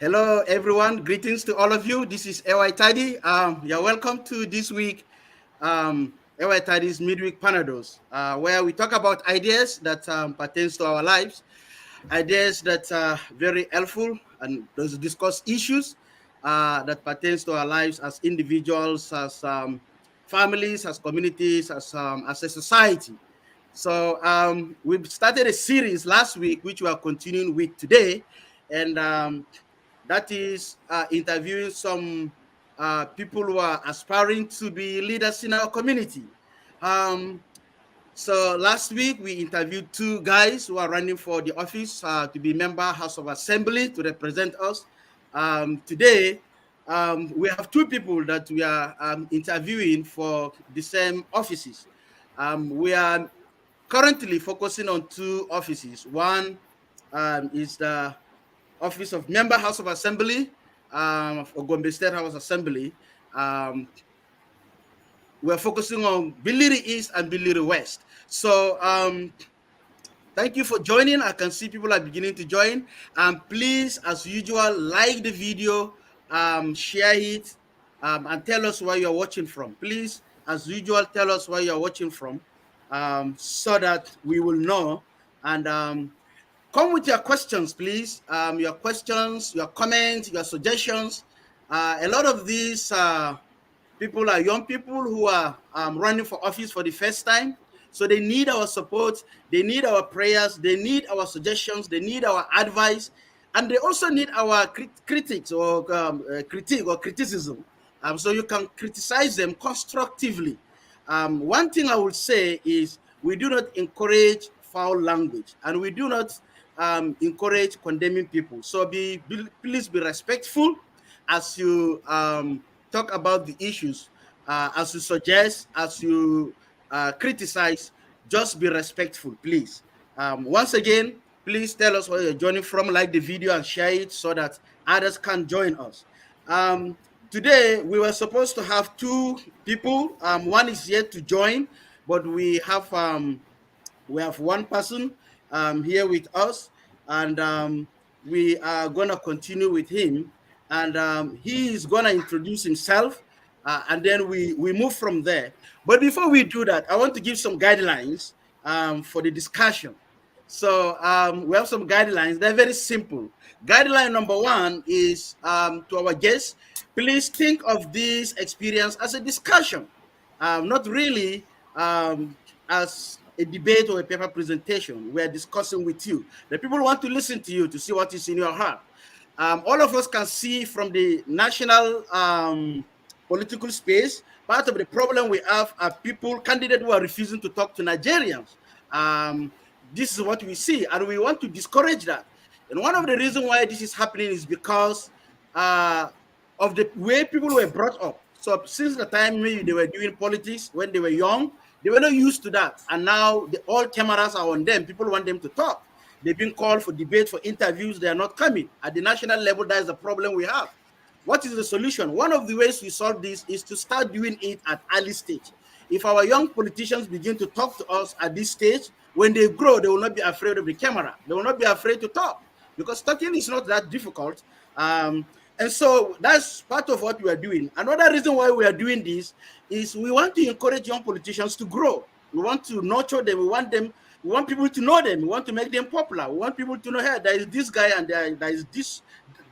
Hello, everyone. Greetings to all of you. This is LY Tidy. You're welcome to this week, LY Tidy's Midweek Panados, where we talk about ideas that pertains to our lives, ideas that are very helpful, and those discuss issues that pertains to our lives as individuals, as families, as communities, as a society. So we've started a series last week, which we are continuing with today, and that is interviewing some people who are aspiring to be leaders in our community. Um, so last week we interviewed two guys who are running for the office to be member House of Assembly to represent us. Today we have two people that we are interviewing for the same offices. We are currently focusing on two offices. One is the Office of Member House of Assembly for Gombe State House Assembly. Um, we're focusing on Billiri East and Billiri West. So thank you for joining. I can see people are beginning to join. Please, as usual, like the video, share it, and tell us where you're watching from. Please, as usual, tell us where you're watching from so that we will know. And come with your questions, please. Your questions, your comments, your suggestions. A lot of these people are young people who are running for office for the first time. So they need our support. They need our prayers. They need our suggestions. They need our advice. And they also need our critics or critique or criticism. So you can criticize them constructively. One thing I would say is we do not encourage foul language, and we do not encourage condemning people. So please be respectful as you talk about the issues, as you suggest, as you criticize. Just be respectful, please. Once again, please tell us where you're joining from, like the video and share it so that others can join us. Today, we were supposed to have two people. One is yet to join, but we have one person here with us, and we are going to continue with him, and he is going to introduce himself, and then we move from there. But before we do that, I want to give some guidelines for the discussion. So we have some guidelines. They're very simple. Guideline number one is to our guests, please think of this experience as a discussion, not really as a debate or a paper presentation. We're discussing with you. The people want to listen to you to see what is in your heart. All of us can see from the national political space, part of the problem we have are candidates who are refusing to talk to Nigerians. This is what we see, and we want to discourage that. And one of the reasons why this is happening is because of the way people were brought up. So since the time maybe they were doing politics when they were young, they were not used to that. And now all cameras are on them. People want them to talk. They've been called for debate, for interviews. They are not coming. At the national level, that is the problem we have. What is the solution? One of the ways we solve this is to start doing it at early stage. If our young politicians begin to talk to us at this stage, when they grow, they will not be afraid of the camera. They will not be afraid to talk, because talking is not that difficult. And so that's part of what we are doing. Another reason why we are doing this is we want to encourage young politicians to grow. We want to nurture them. We want people to know them. We want to make them popular. We want people to know, hey, there is this guy and there is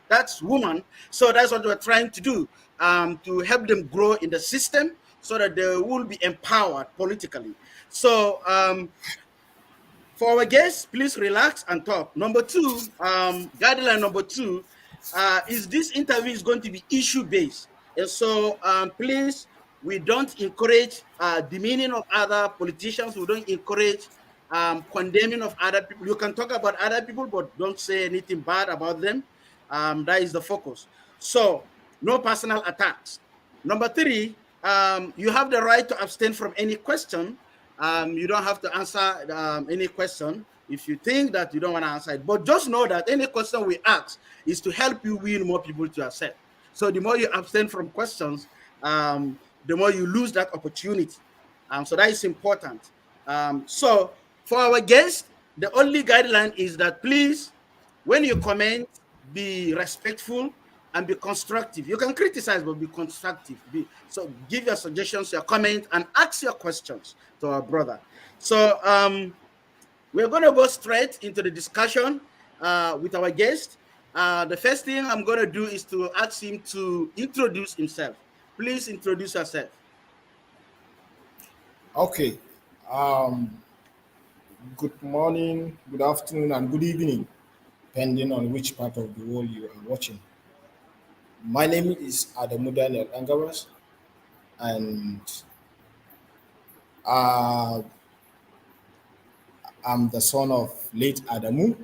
that's woman. So that's what we're trying to do, to help them grow in the system so that they will be empowered politically. So for our guests, please relax and talk. Number two, guideline number two, is this interview is going to be issue-based. And so please, we don't encourage demeaning of other politicians. We don't encourage condemning of other people. You can talk about other people, but don't say anything bad about them. That is the focus. So no personal attacks. Number three, you have the right to abstain from any question. You don't have to answer any question if you think that you don't want to answer it. But just know that any question we ask is to help you win more people to accept. So the more you abstain from questions, the more you lose that opportunity. So that is important. So for our guests, the only guideline is that please, when you comment, be respectful, and be constructive. You can criticize, but be constructive. So give your suggestions, your comment, and ask your questions to our brother. So we're going to go straight into the discussion with our guest. The first thing I'm going to do is to ask him to introduce himself. Please introduce yourself. Okay. Um, Good morning, good afternoon, and good evening, depending on which part of the world you are watching. My name is Adamu Daniel Dangabar, and uh, I'm the son of late Adamu,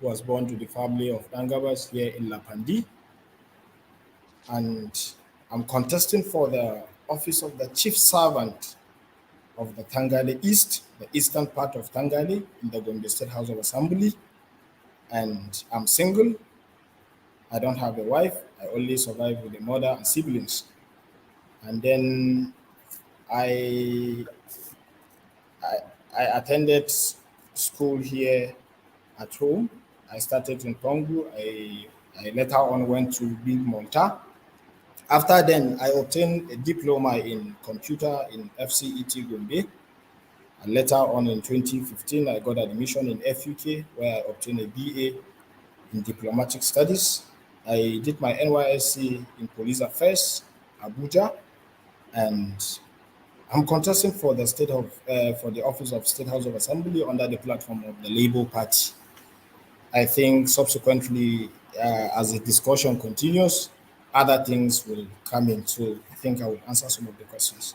who was born to the family of Dangabas here in Lapandi, and I'm contesting for the office of the chief servant of the Tangale East, the eastern part of Tangale, in the Gombe State House of Assembly, and I'm single. I don't have a wife. I only survive with a mother and siblings. And then I I, I attended school here at home. I started in Pongu. I later on went to Big Monta. After then, I obtained a diploma in computer in FCET Gombe. And later on in 2015, I got admission in FUK where I obtained a BA in diplomatic studies. I did my NYSC in police affairs, Abuja, and I'm contesting for the for the office of State House of Assembly under the platform of the Labour Party. I think subsequently, as the discussion continues, other things will come in. So I think I will answer some of the questions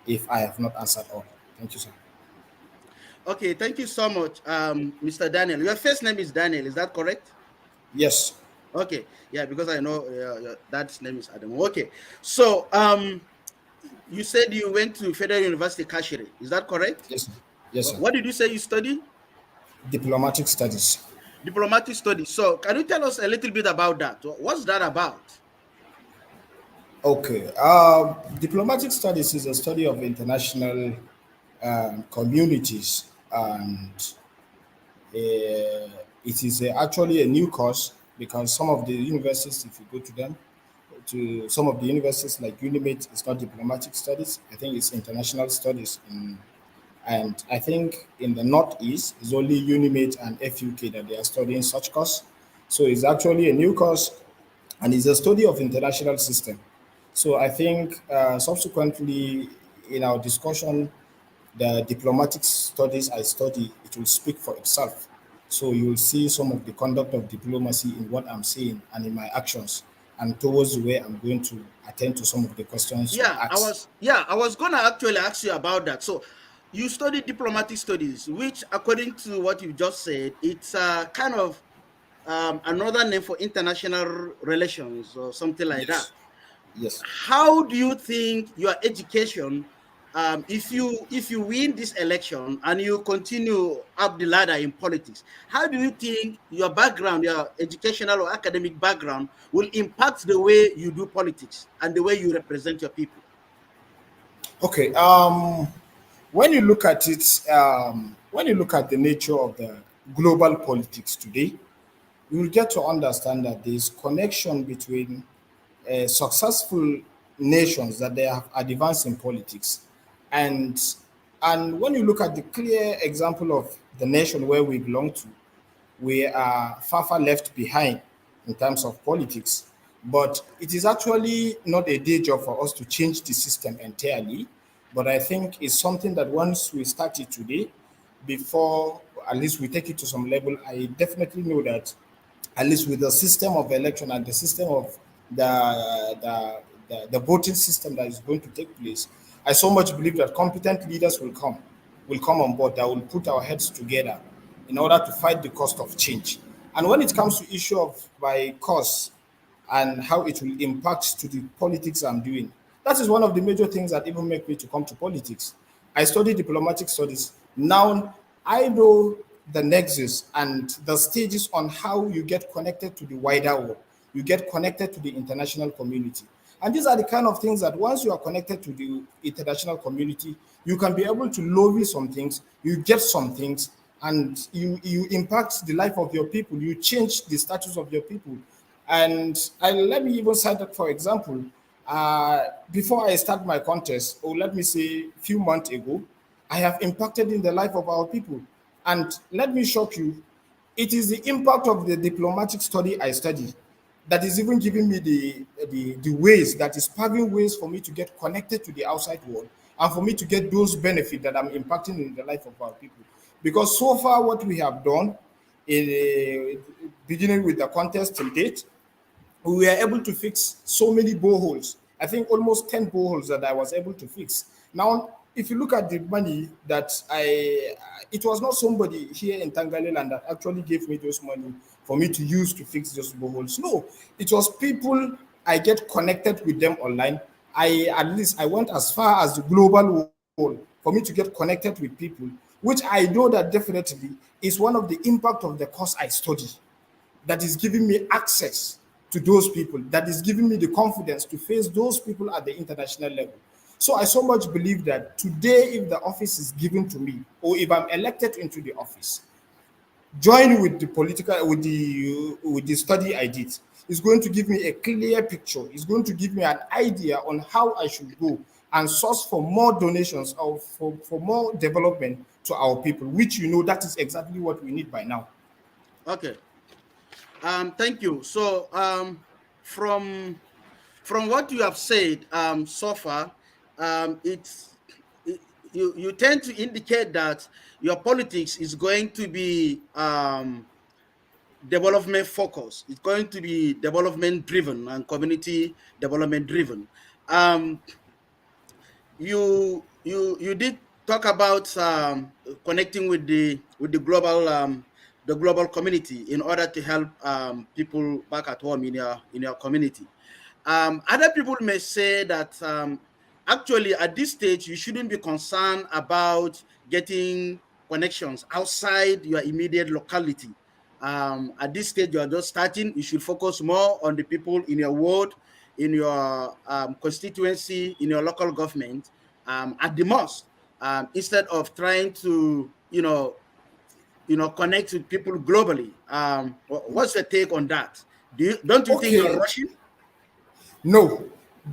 if I have not answered all. Thank you, sir. Okay, thank you so much, Mr. Daniel. Your first name is Daniel, is that correct? Yes. Okay, yeah, because I know your dad's name is Adam. Okay, so you said you went to Federal University Kashiri, is that correct? Yes, sir. Yes, sir. What did you say you studied? Diplomatic studies. Diplomatic studies. So can you tell us a little bit about that? What's that about? Okay. Diplomatic studies is a study of international communities, and it is actually a new course because some of the universities, if you go to some of the universities like UNIMED, it's not diplomatic studies. I think it's international studies. And I think in the Northeast, it's only UNIMED and FUK that they are studying such course. So it's actually a new course, and it's a study of international system. So I think subsequently in our discussion, the diplomatic studies I study, it will speak for itself. So you will see some of the conduct of diplomacy in what I'm saying and in my actions, and towards the way I'm going to attend to some of the questions you asked. I was gonna actually ask you about that. So you studied diplomatic studies, which according to what you just said, it's kind of another name for international relations or something like that. Yes. Yes. How do you think your education, if you win this election and you continue up the ladder in politics, how do you think your background, your educational or academic background, will impact the way you do politics and the way you represent your people? Okay. When you look at it, when you look at the nature of the global politics today, you will get to understand that there is connection between successful nations that they have advanced in politics, and and when you look at the clear example of the nation where we belong to, we are far left behind in terms of politics. But it is actually not a day job for us to change the system entirely. But I think it's something that once we start it today, before at least we take it to some level, I definitely know that at least with the system of election and the system of the voting system that is going to take place, I so much believe that competent leaders will come on board that will put our heads together in order to fight the cost of change. And when it comes to issue of by cost and how it will impact to the politics I'm doing, that is one of the major things that even make me to come to politics. I study diplomatic studies. Now I know the nexus and the stages on how you get connected to the wider world. You get connected to the international community. And these are the kind of things that once you are connected to the international community, you can be able to lobby some things, you get some things, and you impact the life of your people. You change the status of your people. And let me even cite that, for example, before I start my contest, or let me say a few months ago, I have impacted in the life of our people. And let me shock you, it is the impact of the diplomatic study I study that is even giving me the ways, that is paving ways for me to get connected to the outside world, and for me to get those benefits that I'm impacting in the life of our people. Because so far, what we have done, beginning with the contest till date, we were able to fix so many boreholes. I think almost 10 boreholes that I was able to fix. Now, if you look at the money that it was not somebody here in Tanganyika that actually gave me those money for me to use to fix those boreholes. No, it was people I get connected with them online. At least I went as far as the global world for me to get connected with people, which I know that definitely is one of the impact of the course I study, that is giving me access to those people, that is giving me the confidence to face those people at the international level. So I so much believe that today, if the office is given to me, or if I'm elected into the office, join with the political, with the study I did, is going to give me a clear picture. It's going to give me an idea on how I should go and source for more donations, or for more development to our people, which that is exactly what we need by now. Okay. Thank you. So, from what you have said so far, it's you tend to indicate that your politics is going to be development focused. It's going to be development driven and community development driven. Um, you did talk about connecting with the global community in order to help people back at home in your community. Other people may say that actually at this stage you shouldn't be concerned about getting connections outside your immediate locality. At this stage, you are just starting. You should focus more on the people in your ward, in your constituency, in your local government, at the most, instead of trying to, connect with people globally. What's your take on that? Don't you think you're Okay, rushing? no,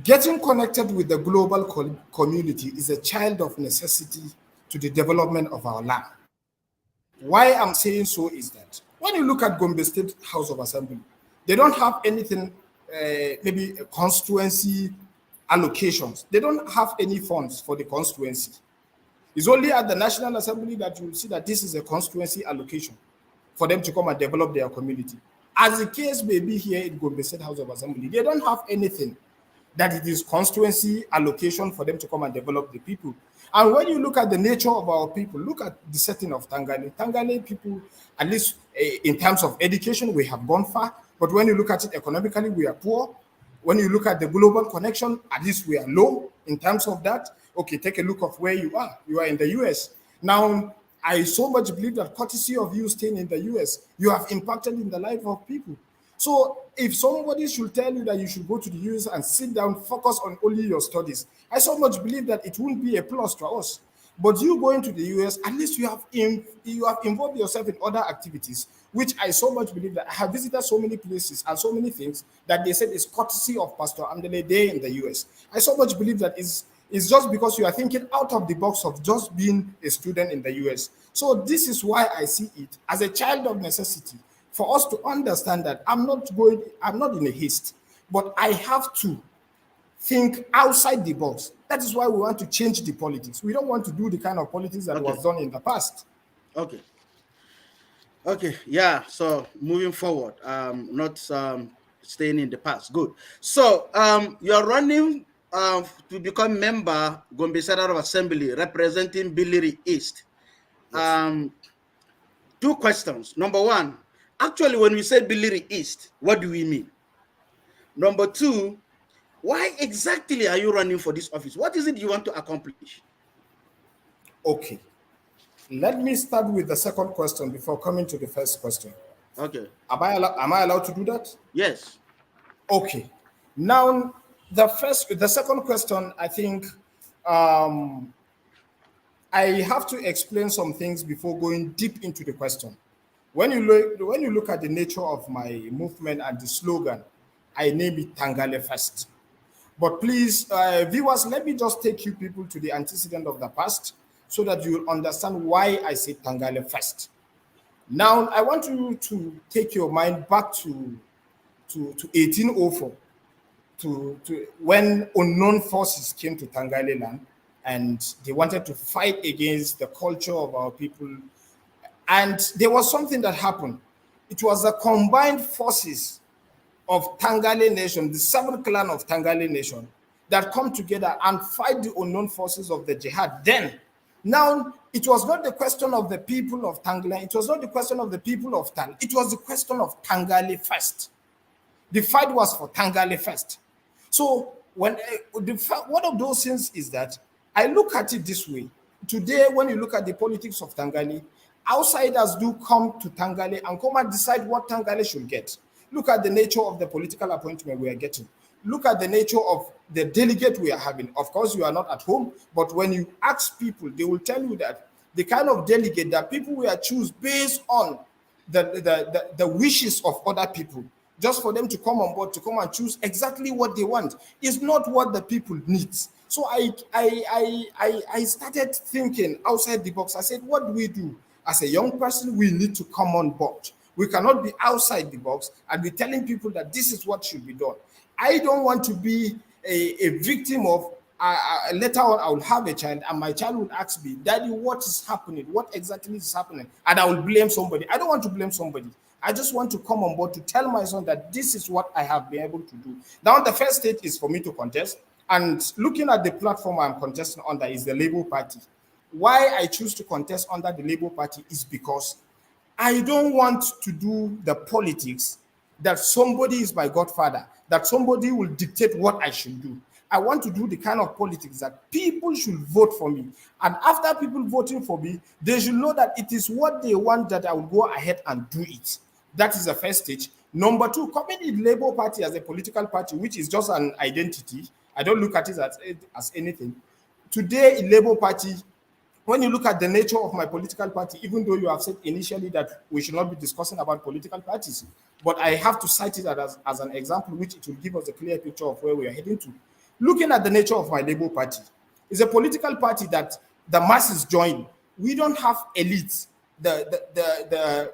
getting connected with the global community is a child of necessity to the development of our land. Why I'm saying so is that when you look at Gombe State House of Assembly, they don't have anything, maybe a constituency allocations. They don't have any funds for the constituency. It's only at the National Assembly that you will see that this is a constituency allocation for them to come and develop their community. As the case may be here in Gombe State House of Assembly, they don't have anything that it is constituency allocation for them to come and develop the people. And when you look at the nature of our people, look at the setting of Tanganyika. Tanganyika people, at least in terms of education, we have gone far. But when you look at it economically, we are poor. When you look at the global connection, at least we are low in terms of that. Okay, take a look of where you are. You are in the US. Now, I so much believe that courtesy of you staying in the US, you have impacted in the life of people. So if somebody should tell you that you should go to the US and sit down, focus on only your studies, I so much believe that it won't be a plus to us. But you going to the US, at least you have involved yourself in other activities, which I so much believe that I have visited so many places and so many things that they said is courtesy of Pastor Andele Day in the US. I so much believe that is just because you are thinking out of the box of just being a student in the US. So this is why I see it as a child of necessity for us to understand that I'm not in a haste, but I have to think outside the box. That is why we want to change the politics. We don't want to do the kind of politics that Okay. was done in the past. Okay. Okay. Yeah. So moving forward, not staying in the past. Good. So you are running to become member Gombe Central Assembly representing Billiri East. Yes. Um, Two questions. Number one, actually, when we say Billiri East, what do we mean? Number two, why exactly are you running for this office? What is it you want to accomplish? Okay. Let me start with the second question before coming to the first question. Okay. Am I allowed to do that? Yes. Okay. Now, the second question, I think, I have to explain some things before going deep into the question. When you look at the nature of my movement and the slogan, I name it Tangale First. But please, viewers, let me just take you people to the antecedent of the past so that you will understand why I say Tangale First. Now, I want you to take your mind back to 1804, to when unknown forces came to Tangale land and they wanted to fight against the culture of our people. And there was something that happened. It was the combined forces of Tangale Nation, the seven clan of Tangale Nation, that come together and fight the unknown forces of the jihad. Then, now, it was not the question of the people of Tangale, it was not the question of the people of Tang, it was the question of Tangale first. The fight was for Tangale first. So, one of those things is that I look at it this way. Today, when you look at the politics of Tangale, outsiders do come to Tangale and come and decide what Tangale should get. Look at the nature of the political appointment we are getting. Look at the nature of the delegate we are having. Of course, you are not at home, but when you ask people, they will tell you that the kind of delegate that people will choose based on the wishes of other people, just for them to come on board, to come and choose exactly what they want, is not what the people need. So I started thinking outside the box. I said, what do we do? As a young person, we need to come on board. We cannot be outside the box and be telling people that this is what should be done. I don't want to be a victim of later on I will have a child and my child will ask me, Daddy, what is happening? What exactly is happening? And I will blame somebody. I don't want to blame somebody. I just want to come on board to tell my son that this is what I have been able to do. Now, the first stage is for me to contest. And looking at the platform I'm contesting under is the Labour Party. Why I choose to contest under the Labour Party is because I don't want to do the politics that somebody is my godfather, that somebody will dictate what I should do. I want to do the kind of politics that people should vote for me. And after people voting for me, they should know that it is what they want that I will go ahead and do it. That is the first stage. Number two, coming in Labour Party as a political party, which is just an identity. I don't look at it as anything. Today in Labour Party, when you look at the nature of my political party, even though you have said initially that we should not be discussing about political parties, but I have to cite it as an example, which it will give us a clear picture of where we are heading to. Looking at the nature of my Labour Party, it's a political party that the masses join. We don't have elites. The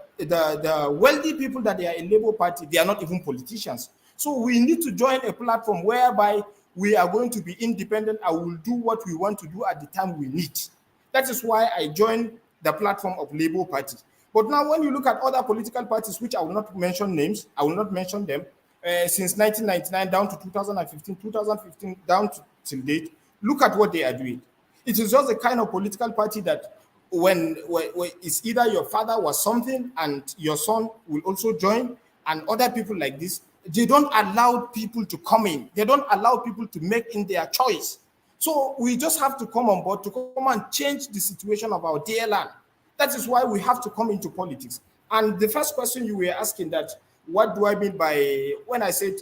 wealthy people that they are in Labour Party, they are not even politicians. So we need to join a platform whereby we are going to be independent and will do what we want to do at the time we need. That is why I joined the platform of Labour Party. But now when you look at other political parties, which I will not mention names, I will not mention them, since 1999 down to 2015 down to till date, look at what they are doing. It is just a kind of political party that when it's either your father was something and your son will also join, and other people like this, they don't allow people to come in. They don't allow people to make in their choice. So we just have to come on board to come and change the situation of our dear land. That is why we have to come into politics. And the first question you were asking that, what do I mean by when I said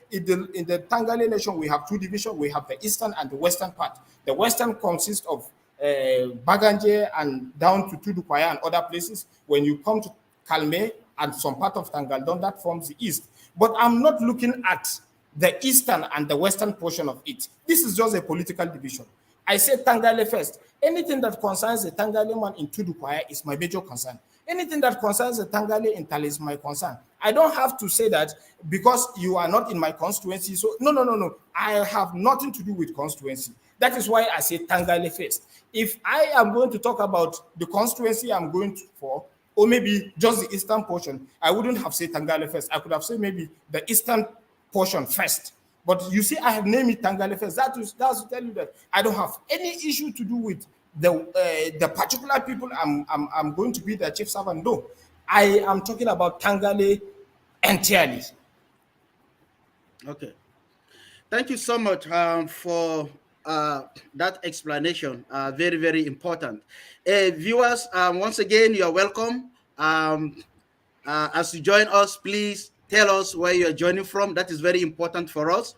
in the Tangale nation, we have two divisions. We have the eastern and the western part. The western consists of Baganje and down to Tudukwaya and other places. When you come to Kalme and some part of Tangaldon, that forms the east. But I'm not looking at the eastern and the western portion of it. This is just a political division. I said Tangale first. Anything that concerns the Tangale man in Tudukwaya is my major concern. Anything that concerns the Tangale in Tale is my concern. I don't have to say that because you are not in my constituency. So no. I have nothing to do with constituency. That is why I say Tangale first. If I am going to talk about the constituency I'm going for, or maybe just the eastern portion, I wouldn't have said Tangale first. I could have said maybe the eastern portion first. But you see, I have named it Tangale first. That's to tell you that I don't have any issue to do with the particular people I'm going to be the chief servant. No, I am talking about Tangale entirely. Okay. Thank you so much for that explanation. Very, very important. Viewers, once again, you're welcome. As you join us, please tell us where you're joining from. That is very important for us.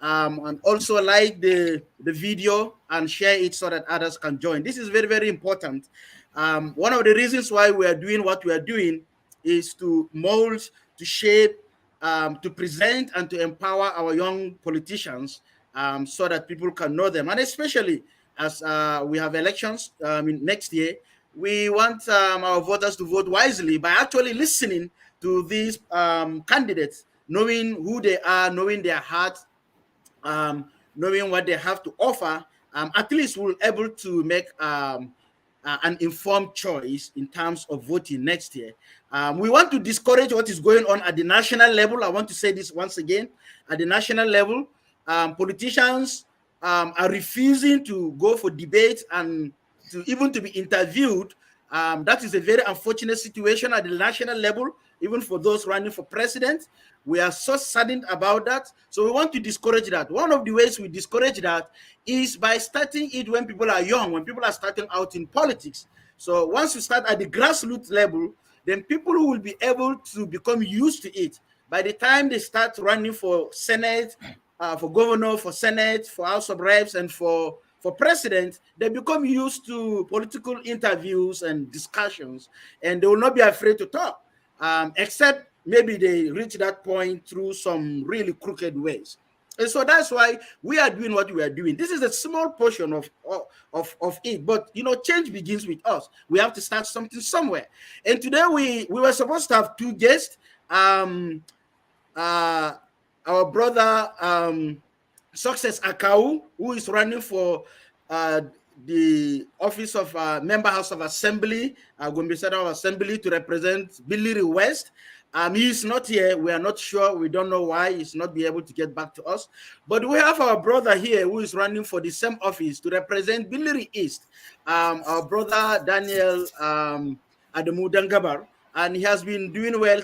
and also like the video and share it so that others can join. This is very, very important. One of the reasons why we are doing what we are doing is to mold, to shape, to present, and to empower our young politicians, so that people can know them. And especially as we have elections next year, we want our voters to vote wisely by actually listening to these candidates, knowing who they are, knowing their heart, knowing what they have to offer. At least we'll able to make an informed choice in terms of voting next year. We want to discourage what is going on at the national level. I want to say this once again. At the national level, politicians are refusing to go for debate and even to be interviewed. That is a very unfortunate situation at the national level, even for those running for president. We are so saddened about that. So we want to discourage that. One of the ways we discourage that is by starting it when people are young, when people are starting out in politics. So once you start at the grassroots level, then people will be able to become used to it. By the time they start running for Senate, for governor, for Senate, for House of Reps, and for president, they become used to political interviews and discussions, and they will not be afraid to talk, except maybe they reach that point through some really crooked ways. And so that's why we are doing what we are doing. This is a small portion of it, but change begins with us. We have to start something somewhere. And today we were supposed to have two guests. Our brother Success Akawu, who is running for the office of Member House of Assembly, Gombe State House of Assembly, to represent Billiri West. He is not here. We are not sure. We don't know why he's not be able to get back to us. But we have our brother here who is running for the same office to represent Billiri East. Our brother Daniel Adamu Dangabar, and he has been doing well,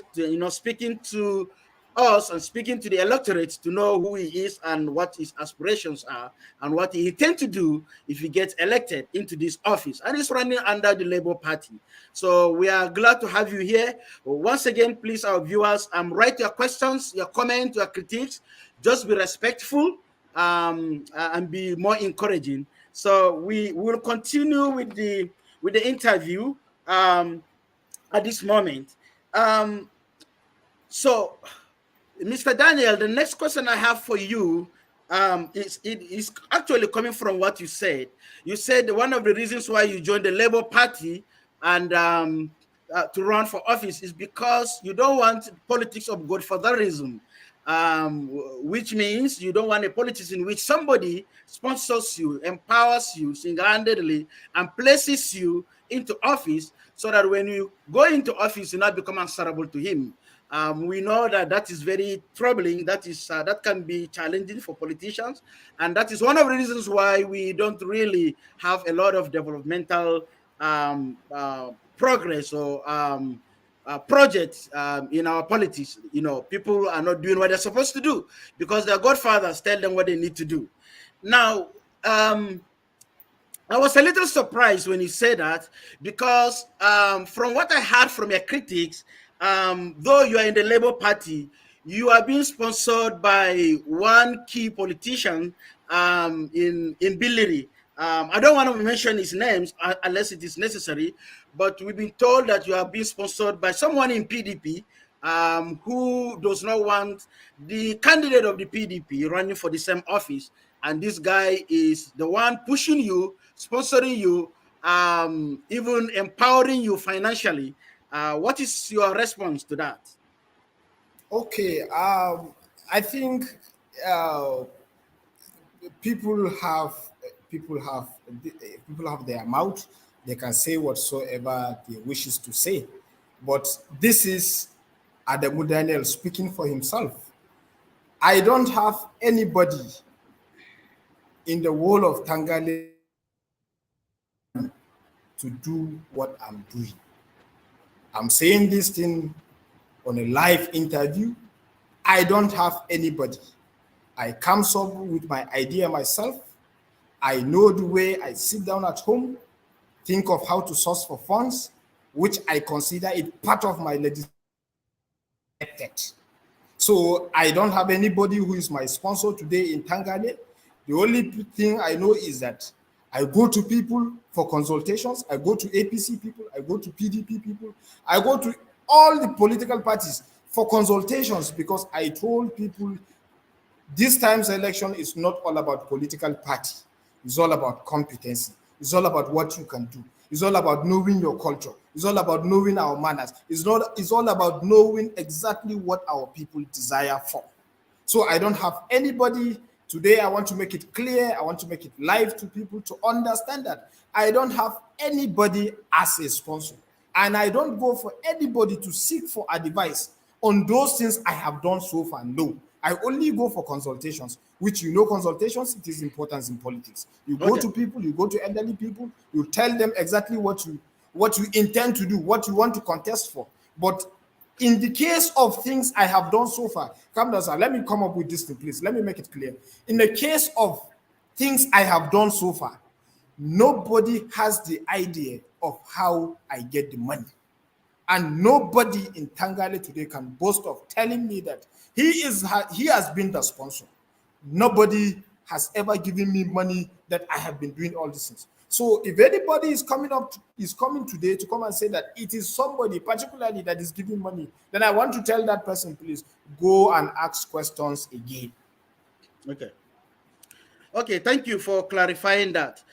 speaking to us and speaking to the electorate to know who he is and what his aspirations are and what he intends to do if he gets elected into this office. And he's running under the Labour Party. So we are glad to have you here. Once again, please, our viewers, write your questions, your comments, your critiques. Just be respectful and be more encouraging. So we will continue with the interview at this moment. So, Mr. Daniel, the next question I have for you is actually coming from what you said. You said one of the reasons why you joined the Labour Party and to run for office is because you don't want politics of godfatherism, which means you don't want a politics in which somebody sponsors you, empowers you single-handedly, and places you into office so that when you go into office, you not become answerable to him. We know that is very troubling. That can be challenging for politicians, and that is one of the reasons why we don't really have a lot of developmental progress or projects in our politics. People are not doing what they're supposed to do because their godfathers tell them what they need to do. Now, I was a little surprised when you said that because from what I heard from your critics, though you are in the Labour Party, you are being sponsored by one key politician in Billiri. I don't want to mention his names unless it is necessary, but we've been told that you are being sponsored by someone in PDP who does not want the candidate of the PDP running for the same office. And this guy is the one pushing you, sponsoring you, even empowering you financially. What is your response to that? Okay, I think uh, people have people have people have their mouth. They can say whatsoever they wishes to say, but this is Adamu Daniel speaking for himself. I don't have anybody in the whole of Tangale to do what I'm doing. I'm saying this thing on a live interview. I don't have anybody. I come up with my idea myself. I know the way. I sit down at home, think of how to source for funds, which I consider it part of my legislation. So I don't have anybody who is my sponsor today in Tangale. The only thing I know is that I go to people for consultations. I go to APC people. I go to PDP people. I go to all the political parties for consultations because I told people this time's election is not all about political party. It's all about competency. It's all about what you can do. It's all about knowing your culture. It's all about knowing our manners. It's all about knowing exactly what our people desire for. So I don't have anybody today. I want to make it clear. I want to make it live to people to understand that I don't have anybody as a sponsor. And I don't go for anybody to seek for advice on those things I have done so far. No. I only go for consultations, which consultations, it is important in politics. You go Okay. to people, you go to elderly people, you tell them exactly what you intend to do, what you want to contest for. But in the case of things I have done so far, come down, sir, let me come up with this thing, please. Let me make it clear. In the case of things I have done so far, nobody has the idea of how I get the money. And nobody in Tangale today can boast of telling me that he has been the sponsor. Nobody has ever given me money that I have been doing all these things. So if anybody is coming today to come and say that it is somebody particularly that is giving money, then I want to tell that person, please go and ask questions again. Okay. Okay, thank you for clarifying that.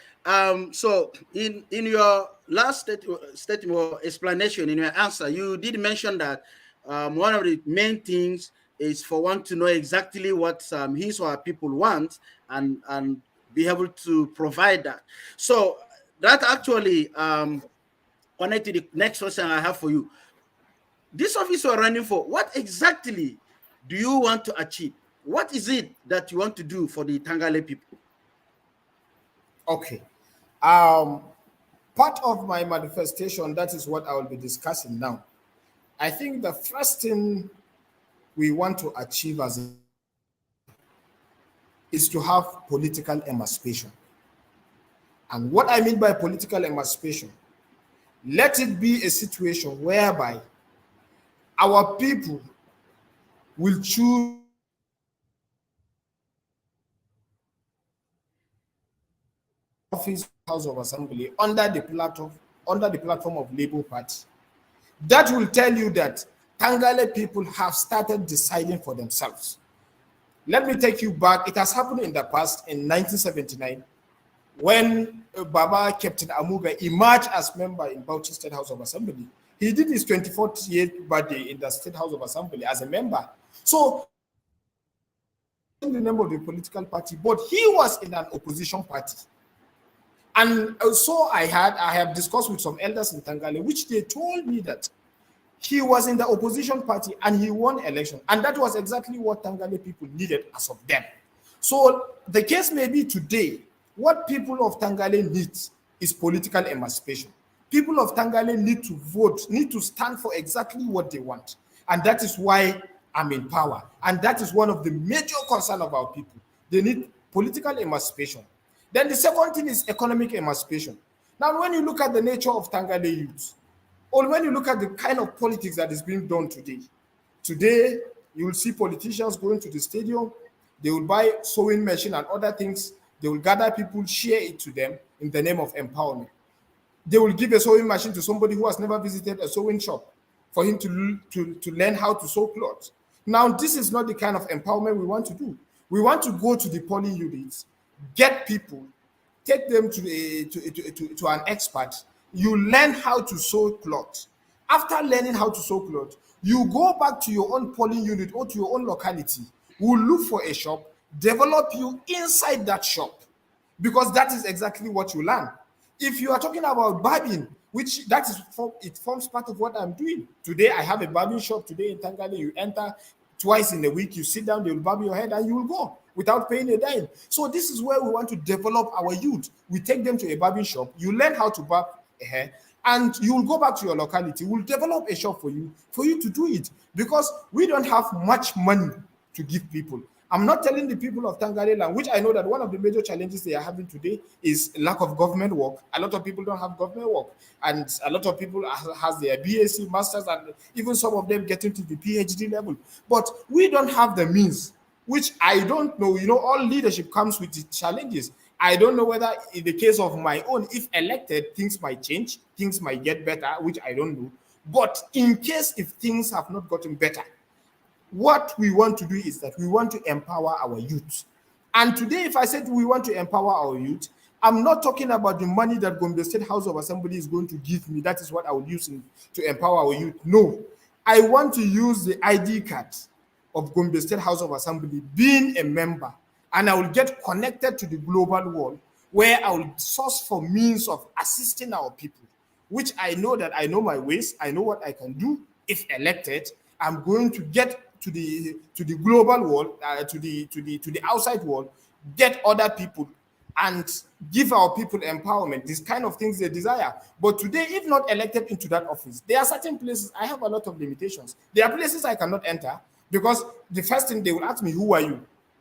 So in your last statement or explanation, in your answer, you did mention that one of the main things is for one to know exactly what his or her people want and be able to provide that. So that actually connect to the next question I have for you. This office you are running for, what exactly do you want to achieve? What is it that you want to do for the Tangale people? Okay. Um, Part of my manifestation, that is what I will be discussing now. I think the first thing we want to achieve as is to have political emancipation. And what I mean by political emancipation, let it be a situation whereby our people will choose office House of Assembly under the platform of Labour Party. That will tell you that Tangale people have started deciding for themselves. Let me take you back. It has happened in the past in 1979 when Baba Captain Amuga emerged as member in Bauchi State House of Assembly. He did his 24th year birthday in the State House of Assembly as a member. So the name of the political party, but he was in an opposition party. And so I have discussed with some elders in Tangale, which they told me that he was in the opposition party and he won election. And that was exactly what Tangale people needed as of then. So the case may be today, what people of Tangale need is political emancipation. People of Tangale need to vote, need to stand for exactly what they want. And that is why I'm in power. And that is one of the major concerns of our people. They need political emancipation. Then the second thing is economic emancipation. Now, when you look at the nature of Tangale youth, or when you look at the kind of politics that is being done today you will see politicians going to the stadium, they will buy sewing machine and other things, they will gather people, share it to them in the name of empowerment. They will give a sewing machine to somebody who has never visited a sewing shop for him to learn how to sew clothes. Now, this is not the kind of empowerment we want to do. We want to go to the polling units, get people, take them to an expert. You learn how to sew clothes. After learning how to sew clothes, you go back to your own polling unit or to your own locality. We'll look for a shop, develop you inside that shop, because that is exactly what you learn. If you are talking about barbing, which it forms part of what I'm doing. Today, I have a barbing shop today in Tangale. You enter twice in a week, you sit down, they will barb your head and you will go without paying a dime. So this is where we want to develop our youth. We take them to a barbing shop, you learn how to barb a hair, and you will go back to your locality. We'll develop a shop for you to do it, because we don't have much money to give people. I'm not telling the people of Tanganyika, which I know that one of the major challenges they are having today is lack of government work. A lot of people don't have government work, and a lot of people has their BSc, masters, and even some of them getting to the PhD level. But we don't have the means, which I don't know. You know, all leadership comes with its challenges. I don't know whether in the case of my own, if elected, things might change, things might get better, which I don't know. But in case if things have not gotten better, what we want to do is that we want to empower our youth. And today, if I said we want to empower our youth, I'm not talking about the money that Gombe State House of Assembly is going to give me. That is what I will use to empower our youth. No, I want to use the ID card of Gombe State House of Assembly, being a member, and I will get connected to the global world where I will source for means of assisting our people, which I know that I know my ways, I know what I can do. If elected, I'm going to get to the global world, to the outside world, get other people and give our people empowerment. These kind of things they desire. But today, if not elected into that office, there are certain places I have a lot of limitations. There are places I cannot enter because the first thing they will ask me, who are you?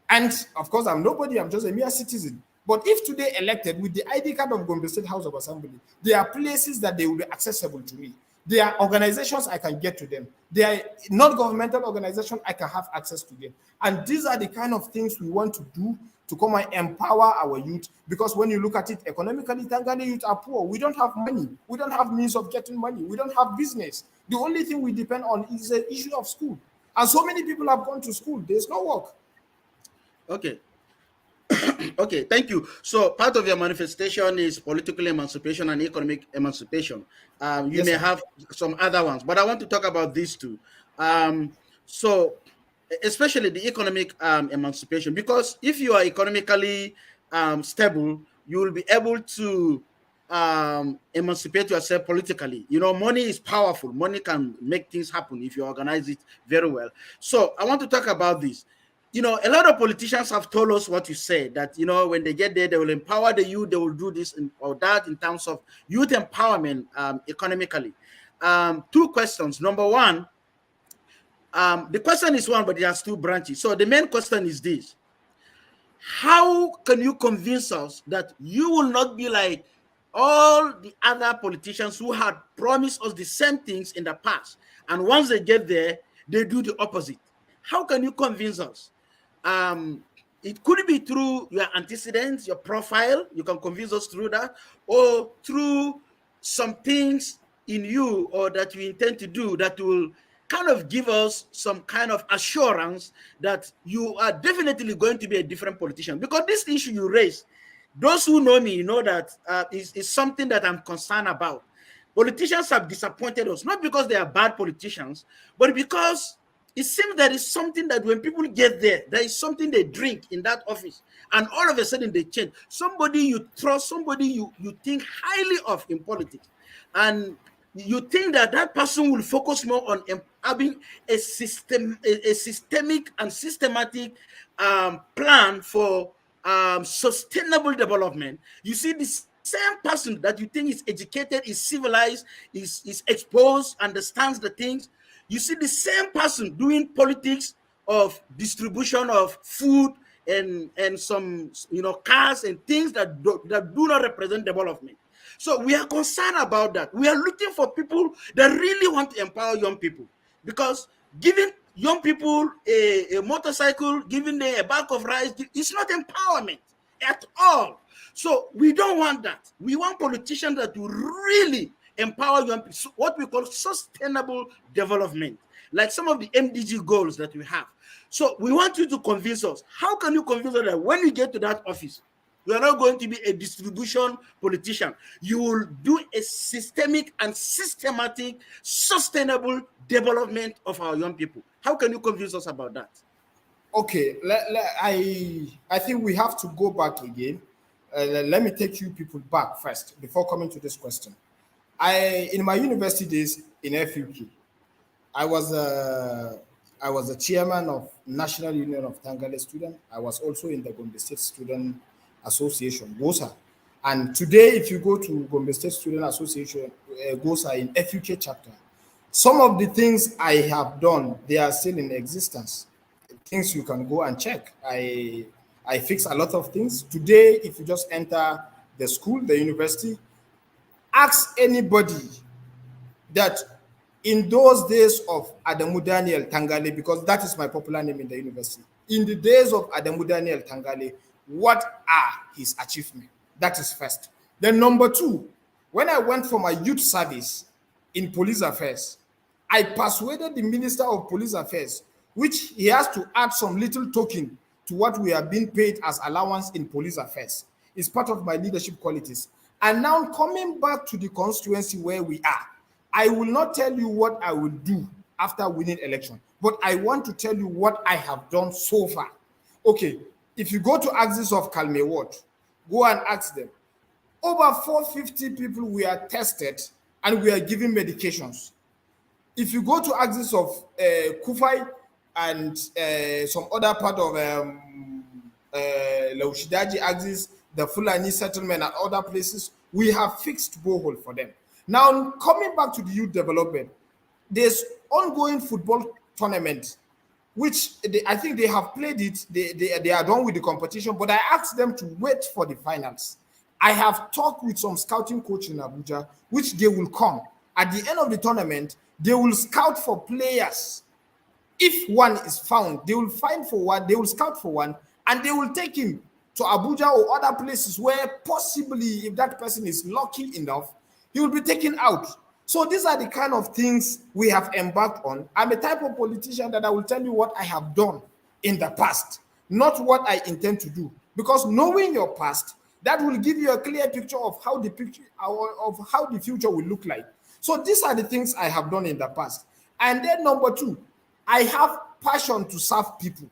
And of course, I'm nobody, I'm just a mere citizen. But if today elected with the ID card of Gombe State House of Assembly, there are places that they will be accessible to me. There are organizations I can get to them. There are non-governmental organizations I can have access to them. And these are the kind of things we want to do to come and empower our youth. Because when you look at it economically, Tanzania youth are poor. We don't have money. We don't have means of getting money. We don't have business. The only thing we depend on is the issue of school. And so many people have gone to school. There's no work. Okay. Okay, thank you. So part of your manifestation is political emancipation and economic emancipation. You Yes, may sir. have some other ones, but I want to talk about these two. So especially the economic emancipation, because if you are economically stable, you will be able to emancipate yourself politically. You know, money is powerful. Money can make things happen if you organize it very well. So I want to talk about this. You know, a lot of politicians have told us what you said, that, you know, when they get there, they will empower the youth, they will do this or that in terms of youth empowerment economically. Two questions. Number one, the question is one, but it has two branches. So the main question is this: how can you convince us that you will not be like all the other politicians who had promised us the same things in the past, and once they get there, they do the opposite? How can you convince us? It could be through your antecedents, your profile. You can convince us through that, or through some things in you or that you intend to do that will kind of give us some kind of assurance that you are definitely going to be a different politician. Because this issue you raised, those who know me know that is something that I'm concerned about. Politicians have disappointed us, not because they are bad politicians, but because it seems there is something that when people get there, there is something they drink in that office, and all of a sudden they change. Somebody you trust, somebody you think highly of in politics, and you think that that person will focus more on having a systemic and systematic plan for sustainable development. You see, the same person that you think is educated, is civilized, is exposed, understands the things. You see the same person doing politics of distribution of food and some, you know, cars and things that do not represent development. So we are concerned about that. We are looking for people that really want to empower young people, because giving young people a motorcycle, giving them a bag of rice, it's not empowerment at all. So we don't want that. We want politicians that will really empower young people, what we call sustainable development, like some of the MDG goals that we have. So we want you to convince us. How can you convince us that when you get to that office, you are not going to be a distribution politician? You will do a systemic and systematic, sustainable development of our young people. How can you convince us about that? Okay, I think we have to go back again. Let me take you people back first before coming to this question. In my university days in FUK, I was a I was the chairman of National Union of Tangale Students. I was also in the Gombe State Student Association, GOSA. And today, if you go to Gombe State Student Association, GOSA in FUK chapter, some of the things I have done, they are still in existence. things you can go and check. I fix a lot of things. Today, if you just enter the school, the university, ask anybody that in those days of Adamu Daniel Tangale, because that is my popular name in the university, in the days of Adamu Daniel Tangale, what are his achievements? That is first. Then number two, when I went for my youth service in police affairs, I persuaded the Minister of Police Affairs, which he has to add some little token to what we are being paid as allowance in police affairs. It's part of my leadership qualities. And now coming back to the constituency where we are, I will not tell you what I will do after winning election, but I want to tell you what I have done so far. Okay, if you go to Axis of Kalme Ward, go and ask them. Over 450 people we are tested and we are given medications. If you go to axis of Kufai and some other part of Laushidaji axis, the Fulani settlement and other places, we have fixed borehole for them. Now, coming back to the youth development, there's ongoing football tournament, which I think they have played it. They are done with the competition, but I asked them to wait for the finals. I have talked with some scouting coach in Abuja, which they will come. At the end of the tournament, they will scout for players. If one is found, they will find for one, they will scout for one, and they will take him to Abuja or other places where possibly, if that person is lucky enough, he will be taken out. So these are the kind of things we have embarked on. I'm a type of politician that I will tell you what I have done in the past, not what I intend to do. Because knowing your past, that will give you a clear picture of how the future will look like. So these are the things I have done in the past. And then number two, I have passion to serve people.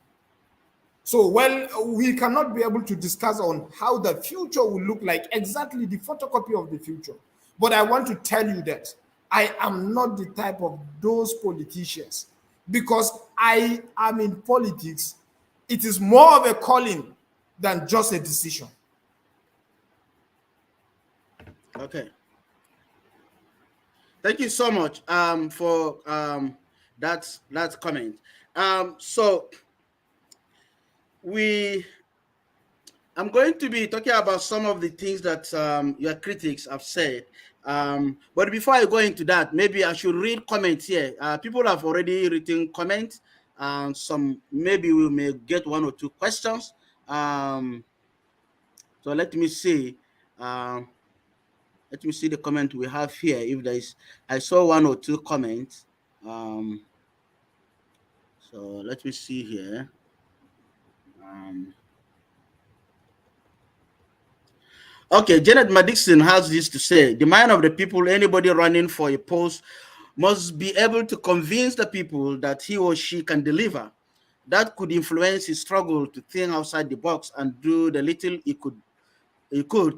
So, well, we cannot be able to discuss on how the future will look like, exactly the photocopy of the future. But I want to tell you that I am not the type of those politicians, because I am in politics. It is more of a calling than just a decision. Okay. Thank you so much for that comment. So I'm going to be talking about some of the things that your critics have said. But before I go into that, maybe I should read comments here. People have already written comments. Some maybe we may get one or two questions. So let me see. Let me see the comment we have here. If there is, I saw one or two comments. So let me see here. Okay, Janet Madixon has this to say: the mind of the people, anybody running for a post must be able to convince the people that he or she can deliver. That could influence his struggle to think outside the box and do the little he could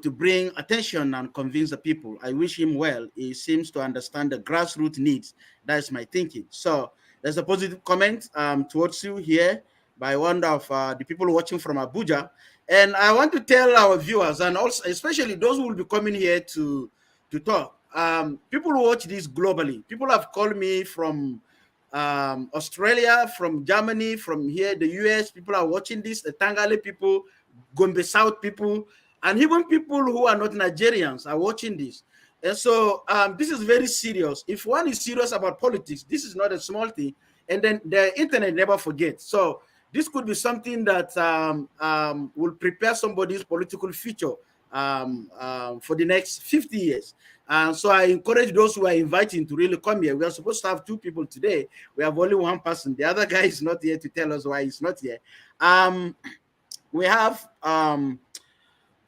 to bring attention and convince the people. I wish him well. He seems to understand the grassroots needs. That's my thinking. So there's a positive comment towards you here by one of the people watching from Abuja. And I want to tell our viewers, and also especially those who will be coming here to talk, people who watch this globally. People have called me from Australia, from Germany, from here, the US. People are watching this, the Tangale people, Gombe South people, and even people who are not Nigerians are watching this. And so this is very serious. If one is serious about politics, this is not a small thing. And then the internet never forgets. So this could be something that will prepare somebody's political future for the next 50 years. And so I encourage those who are inviting to really come here. We are supposed to have two people today. We have only one person. The other guy is not here to tell us why he's not here. We have Paul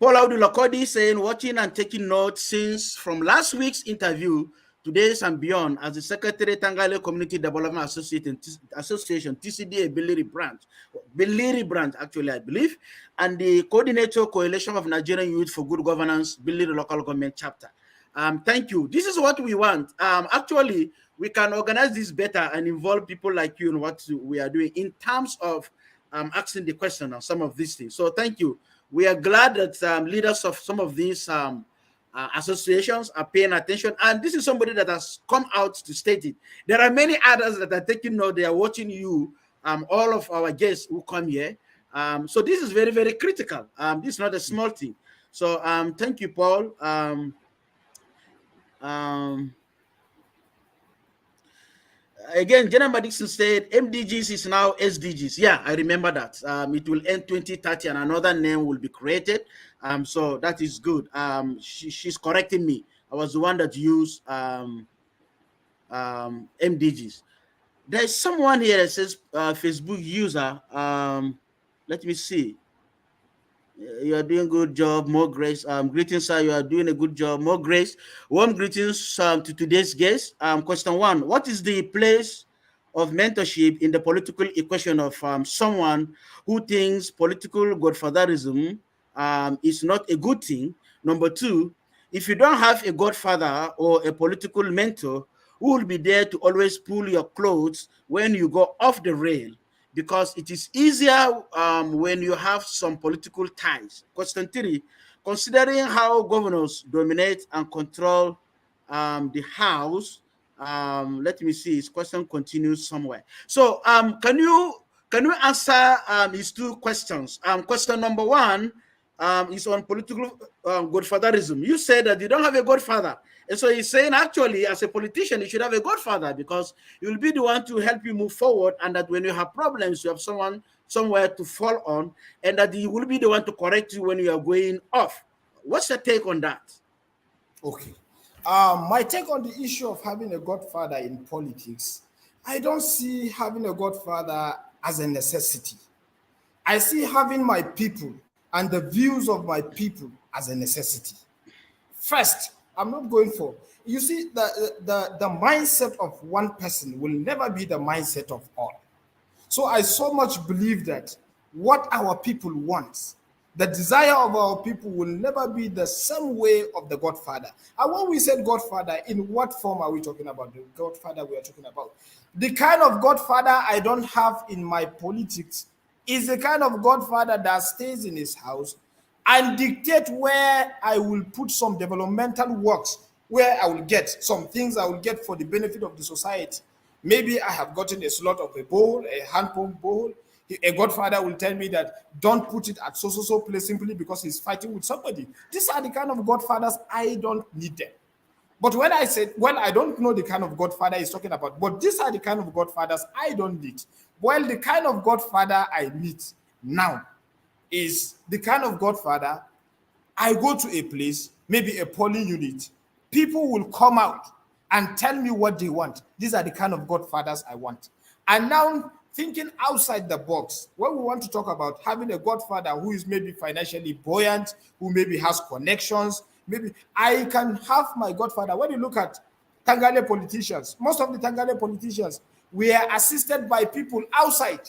Audulakodi saying, watching and taking notes since from last week's interview, today's and beyond, as the Secretary Tangale Community Development Association, TCDA Billiri branch, actually, I believe, and the Coordinator Coalition of Nigerian Youth for Good Governance, Billiri Local Government Chapter. Thank you. This is what we want. Actually, we can organize this better and involve people like you in what we are doing in terms of asking the question on some of these things. So thank you. We are glad that leaders of some of these associations are paying attention. And this is somebody that has come out to state it. There are many others that are taking note. They are watching you all of our guests who come here. So this is very, very critical. This is not a small thing. So thank you, Paul. Um, Again, General Dixon said MDGs is now SDGs. Yeah, I remember that. It will end 2030 and another name will be created. So that is good. She's correcting me. I was the one that used MDGs. There's someone here that says Facebook user. Let me see. You are doing a good job. More grace. Greetings, sir. You are doing a good job. More grace. Warm greetings to today's guest. Question one: what is the place of mentorship in the political equation of someone who thinks political godfatherism is not a good thing? Number two: if you don't have a godfather or a political mentor who will be there to always pull your clothes when you go off the rail, because it is easier when you have some political ties. Question three: considering how governors dominate and control the House, let me see, his question continues somewhere. So can you answer his two questions? Question number one is on political godfatherism. You said that you don't have a godfather. And so he's saying, actually, as a politician, you should have a godfather because he will be the one to help you move forward, and that when you have problems, you have someone somewhere to fall on, and that he will be the one to correct you when you are going off. What's your take on that? Okay. My take on the issue of having a godfather in politics, I don't see having a godfather as a necessity. I see having my people and the views of my people as a necessity. First, I'm not going for, you see, the mindset of one person will never be the mindset of all. So I so much believe that what our people want, the desire of our people will never be the same way of the Godfather. And when we said Godfather, in what form are we talking about? The Godfather we are talking about. The kind of Godfather I don't have in my politics is the kind of Godfather that stays in his house and dictate where I will put some developmental works, where I will get some things I will get for the benefit of the society. Maybe I have gotten a slot of a bowl, a hand pump bowl. A godfather will tell me that don't put it at so place simply because he's fighting with somebody. These are the kind of godfathers I don't need them. But when I said, well, I don't know the kind of godfather he's talking about, but these are the kind of godfathers I don't need. Well, the kind of godfather I need now is the kind of godfather I go to a place, maybe a polling unit, people will come out and tell me what they want. These are the kind of godfathers I want. And now, thinking outside the box, when we want to talk about having a godfather who is maybe financially buoyant, who maybe has connections, maybe I can have my godfather. When you look at Tangale politicians, most of the Tangale politicians were assisted by people outside.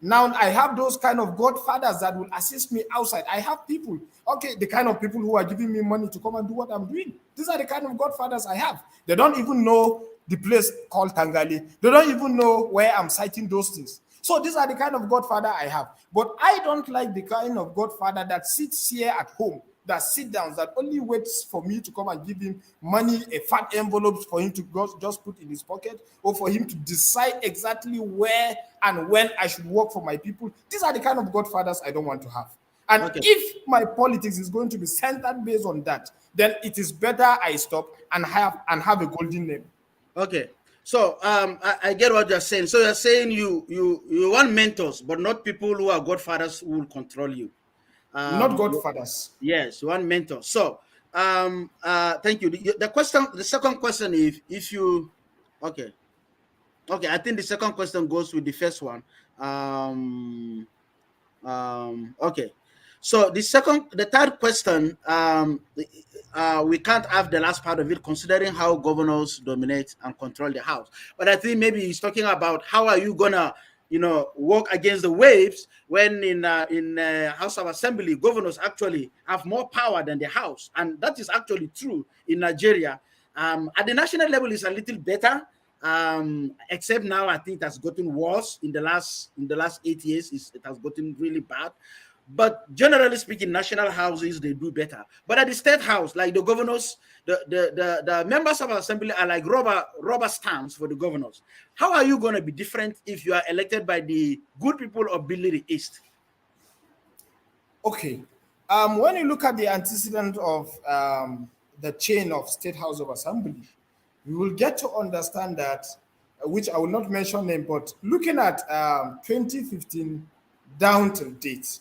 Now I have those kind of godfathers that will assist me outside. I have people, okay, the kind of people who are giving me money to come and do what I'm doing. These are the kind of godfathers I have. They don't even know the place called Tangali. They don't even know where I'm citing those things. So these are the kind of godfather I have. But I don't like the kind of godfather that sits here at home, that sit down, that only waits for me to come and give him money, a fat envelope for him to just put in his pocket, or for him to decide exactly where and when I should work for my people. These are the kind of godfathers I don't want to have. And Okay. if my politics is going to be centered based on that, then it is better I stop and have a golden name. Okay. So I get what you're saying. So you're saying you want mentors, but not people who are godfathers who will control you. Not Um, godfathers. yes, one mentor. So thank you. The second question, if you, okay, okay, I think the second question goes with the first one. Um, okay. So the third question, we can't have the last part of it, considering how governors dominate and control the house. But I think maybe he's talking about how are you gonna, work against the waves when in House of Assembly, governors actually have more power than the House, and that is actually true in Nigeria. At the national level, it's a little better. Except now, I think it has gotten worse in the last 8 years. It has gotten really bad. But generally speaking, national houses they do better. But at the state house, like the governors, the members of assembly are like rubber stamps for the governors. How are you going to be different if you are elected by the good people of Billiri East? Okay. When you look at the antecedent of the chain of State House of Assembly, you will get to understand that, which I will not mention name, but looking at 2015 down till date,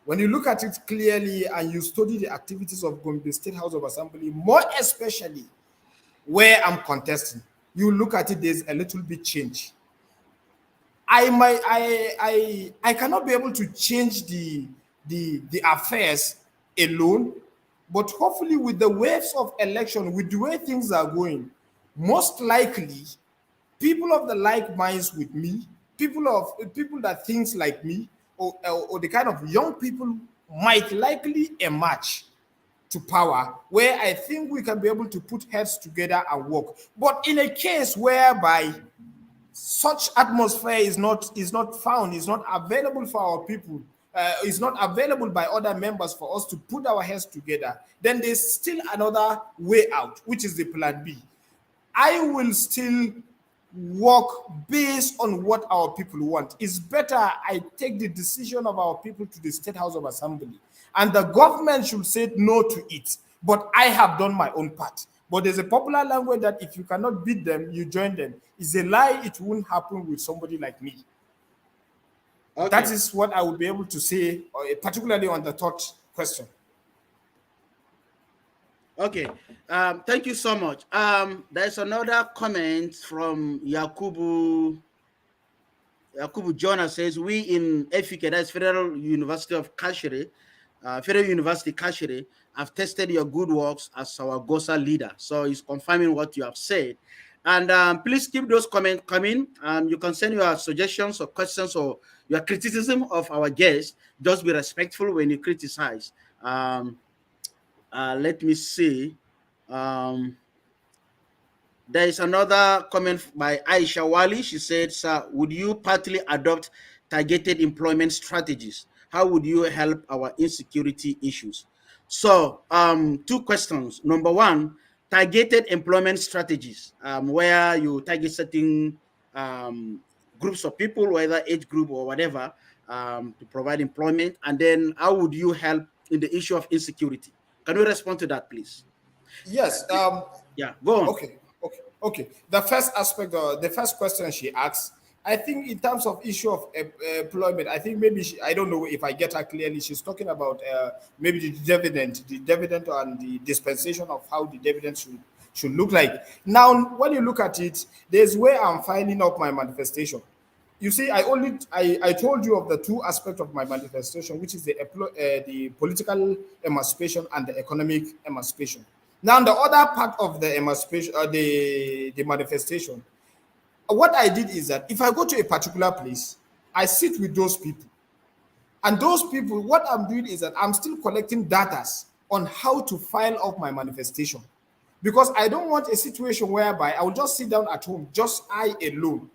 when you look at it clearly and you study the activities of Gombe State House of Assembly, more especially where I'm contesting, you look at it, there's a little bit change. I cannot be able to change the affairs alone, but hopefully with the waves of election, with the way things are going, most likely people of the like minds with me, people that thinks like me, or the kind of young people might likely emerge to power where I think we can be able to put heads together and work. But in a case whereby such atmosphere is not found, is not available for our people, is not available by other members for us to put our heads together, then there's still another way out, which is the plan B. I will still work based on what our people want. It's better I take the decision of our people to the State House of Assembly, and the government should say no to it. But I have done my own part. But there's a popular language that if you cannot beat them, you join them. It's a lie. It won't happen with somebody like me. That Okay. is what I would be able to say, particularly on the third question. Okay. Thank you so much. There's another comment from Yakubu Jonah says, we in FUK, that's Federal University of Kashiri, Federal University Kashiri, have tested your good works as our GOSA leader. So he's confirming what you have said. And please keep those comments coming. You can send your suggestions or questions or your criticism of our guests. Just be respectful when you criticize. Let me see. There is another comment by Aisha Wali. She said, sir, would you partly adopt targeted employment strategies? How would you help our insecurity issues? So, two questions. Number one, targeted employment strategies, where you target certain groups of people, whether age group or whatever, to provide employment. And then how would you help in the issue of insecurity? Can you respond to that, please? Yes. Yeah, go on. Okay. The first question she asks, I think in terms of issue of employment, I think maybe I don't know if I get her clearly. She's talking about maybe the dividend and the dispensation of how the dividend should look like. Now, when you look at it, there's where I'm finding up my manifestation. You see, I told you of the two aspects of my manifestation, which is the political emancipation and the economic emancipation. Now, the other part of the emancipation, the manifestation, what I did is that if I go to a particular place, I sit with those people, and those people, what I'm doing is that I'm still collecting data on how to file off my manifestation, because I don't want a situation whereby I will just sit down at home, just I alone,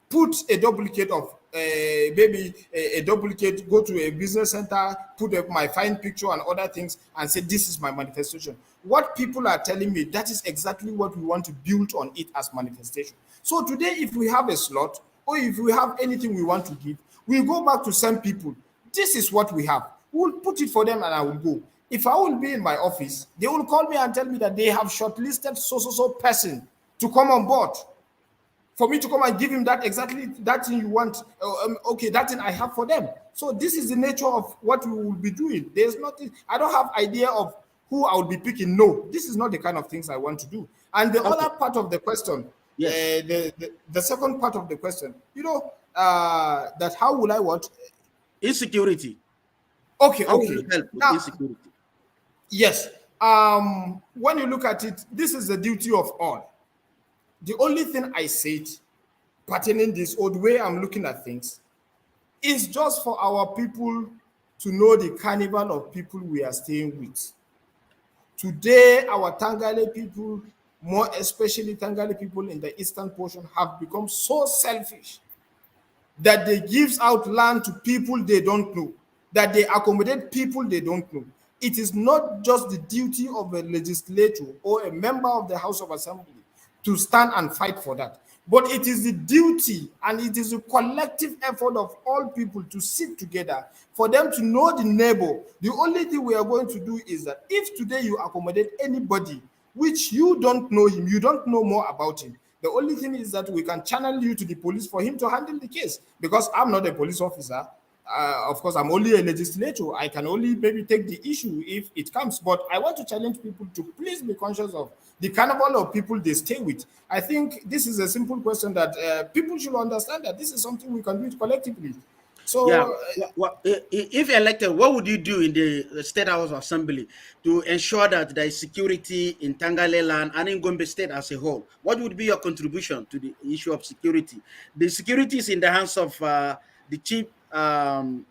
put a duplicate of maybe a duplicate, go to a business center, put up my fine picture and other things, and say this is my manifestation. What people are telling me, that is exactly what we want to build on it as manifestation. So today, if we have a slot or if we have anything we want to give, we go back to some people. This is what we have. We'll put it for them and I will go. If I will be in my office, they will call me and tell me that they have shortlisted so person to come on board, for me to come and give him that exactly that thing you want. Okay, that thing I have for them. So this is the nature of what we will be doing. There's nothing. I don't have idea of who I will be picking. No, this is not the kind of things I want to do. And the Okay. other part of the question, Yes. the second part of the question, that how will I what? Insecurity. Okay, How will you okay. help with Now, insecurity? yes. When you look at it, this is the duty of all. The only thing I said pertaining this old way I'm looking at things is just for our people to know the carnival of people we are staying with. Today, our Tangale people, more especially Tangale people in the eastern portion, have become so selfish that they gives out land to people they don't know. that they accommodate people they don't know. It is not just the duty of a legislator or a member of the House of Assembly to stand and fight for that. But it is the duty and it is a collective effort of all people to sit together for them to know the neighbor. The only thing we are going to do is that if today you accommodate anybody which you don't know him, you don't know more about him, the only thing is that we can channel you to the police for him to handle the case, because I'm not a police officer. Of course, I'm only a legislator. I can only maybe take the issue if it comes. But I want to challenge people to please be conscious of the carnival of people they stay with. I think this is a simple question that people should understand that this is something we can do it collectively. Yeah. So If elected, what would you do in the State House Assembly to ensure that there is security in Tangale land and in Gombe State as a whole? What would be your contribution to the issue of security? The security is in the hands of the chief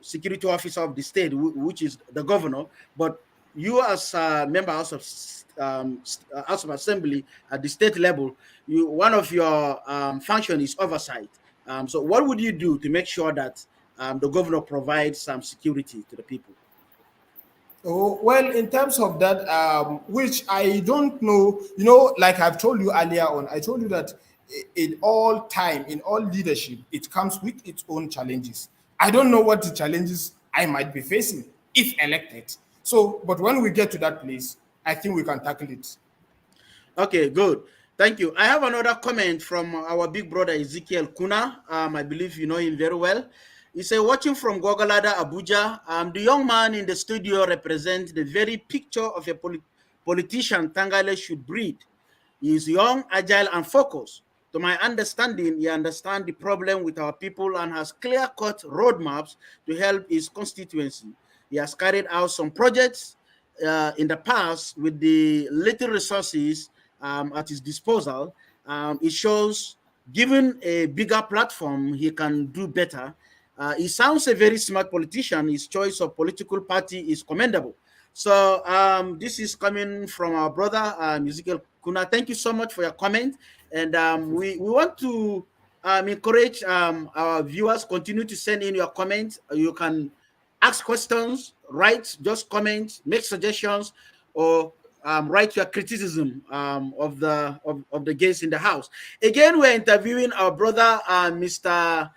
security officer of the state, which is the governor. But you, as a member House of Assembly at the state level, one of your function is oversight. So, what would you do to make sure that the governor provides some security to the people? oh, well, in terms of that, which I don't know, like I've told you earlier on, I told you that in all time, in all leadership, it comes with its own challenges. I don't know what the challenges I might be facing if elected. So, but when we get to that place, I think we can tackle it. Okay, good. Thank you. I have another comment from our big brother Ezekiel Kuna. I believe you know him very well. He said, watching from Gogolada, Abuja, the young man in the studio represents the very picture of a politician Tangale should breed. He is young, agile, and focused. To my understanding, he understands the problem with our people and has clear-cut roadmaps to help his constituency. He has carried out some projects in the past with the little resources at his disposal. It shows, given a bigger platform, he can do better. He sounds a very smart politician. His choice of political party is commendable. So this is coming from our brother, Ezekiel Kuna. Thank you so much for your comment. And we want to encourage our viewers, continue to send in your comments. You can ask questions, write just comments, make suggestions, or write your criticism of the guests in the house. Again, we're interviewing our brother, Mr.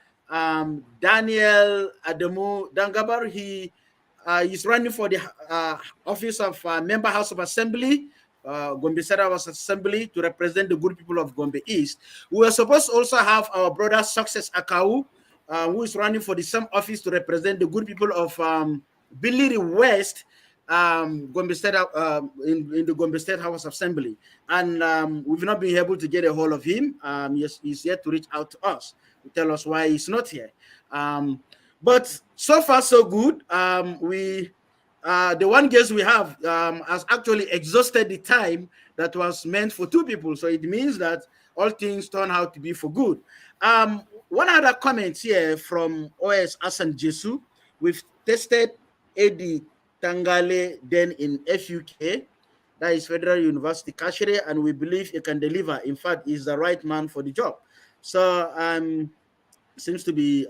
Daniel Ademu Dangabar. He is running for the office of Member House of Assembly, Gombe State House Assembly, to represent the good people of Gombe East. We were supposed to also have our brother Success Akawu, who is running for the same office to represent the good people of Billiri West, Gombe State, in the Gombe State House Assembly. And we've not been able to get a hold of him. He's yet to reach out to us to tell us why he's not here. But so far, so good. The one guest we have has actually exhausted the time that was meant for two people. So it means that all things turn out to be for good. One other comment here from OS Asan Jesu. We've tested AD Tangale then in FUK, that is Federal University Kashere, and we believe he can deliver. In fact, he's the right man for the job. So seems to be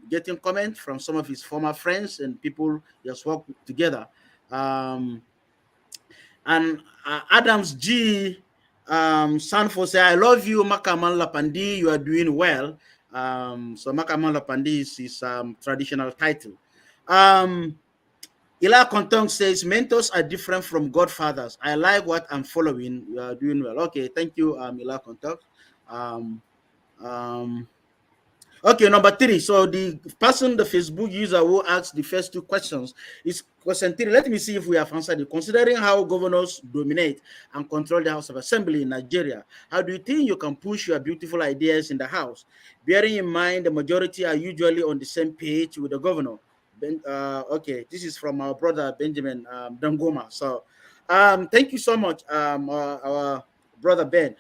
getting comments from some of his former friends and people he has worked together. And Adams G. Sanfo say, I love you, Makaman Lapandi. You are doing well. So Makaman Lapandi is his traditional title. Ila Kontong says, mentors are different from godfathers. I like what I'm following. You are doing well. Okay, thank you, Ila Kontong. Okay, number 3. So the Facebook user who asked the first two questions is question 3. Let me see if we have answered it. Considering how governors dominate and control the House of Assembly in Nigeria, how do you think you can push your beautiful ideas in the House? Bearing in mind the majority are usually on the same page with the governor. Okay, this is from our brother Benjamin Dangoma. So thank you so much, our brother Ben.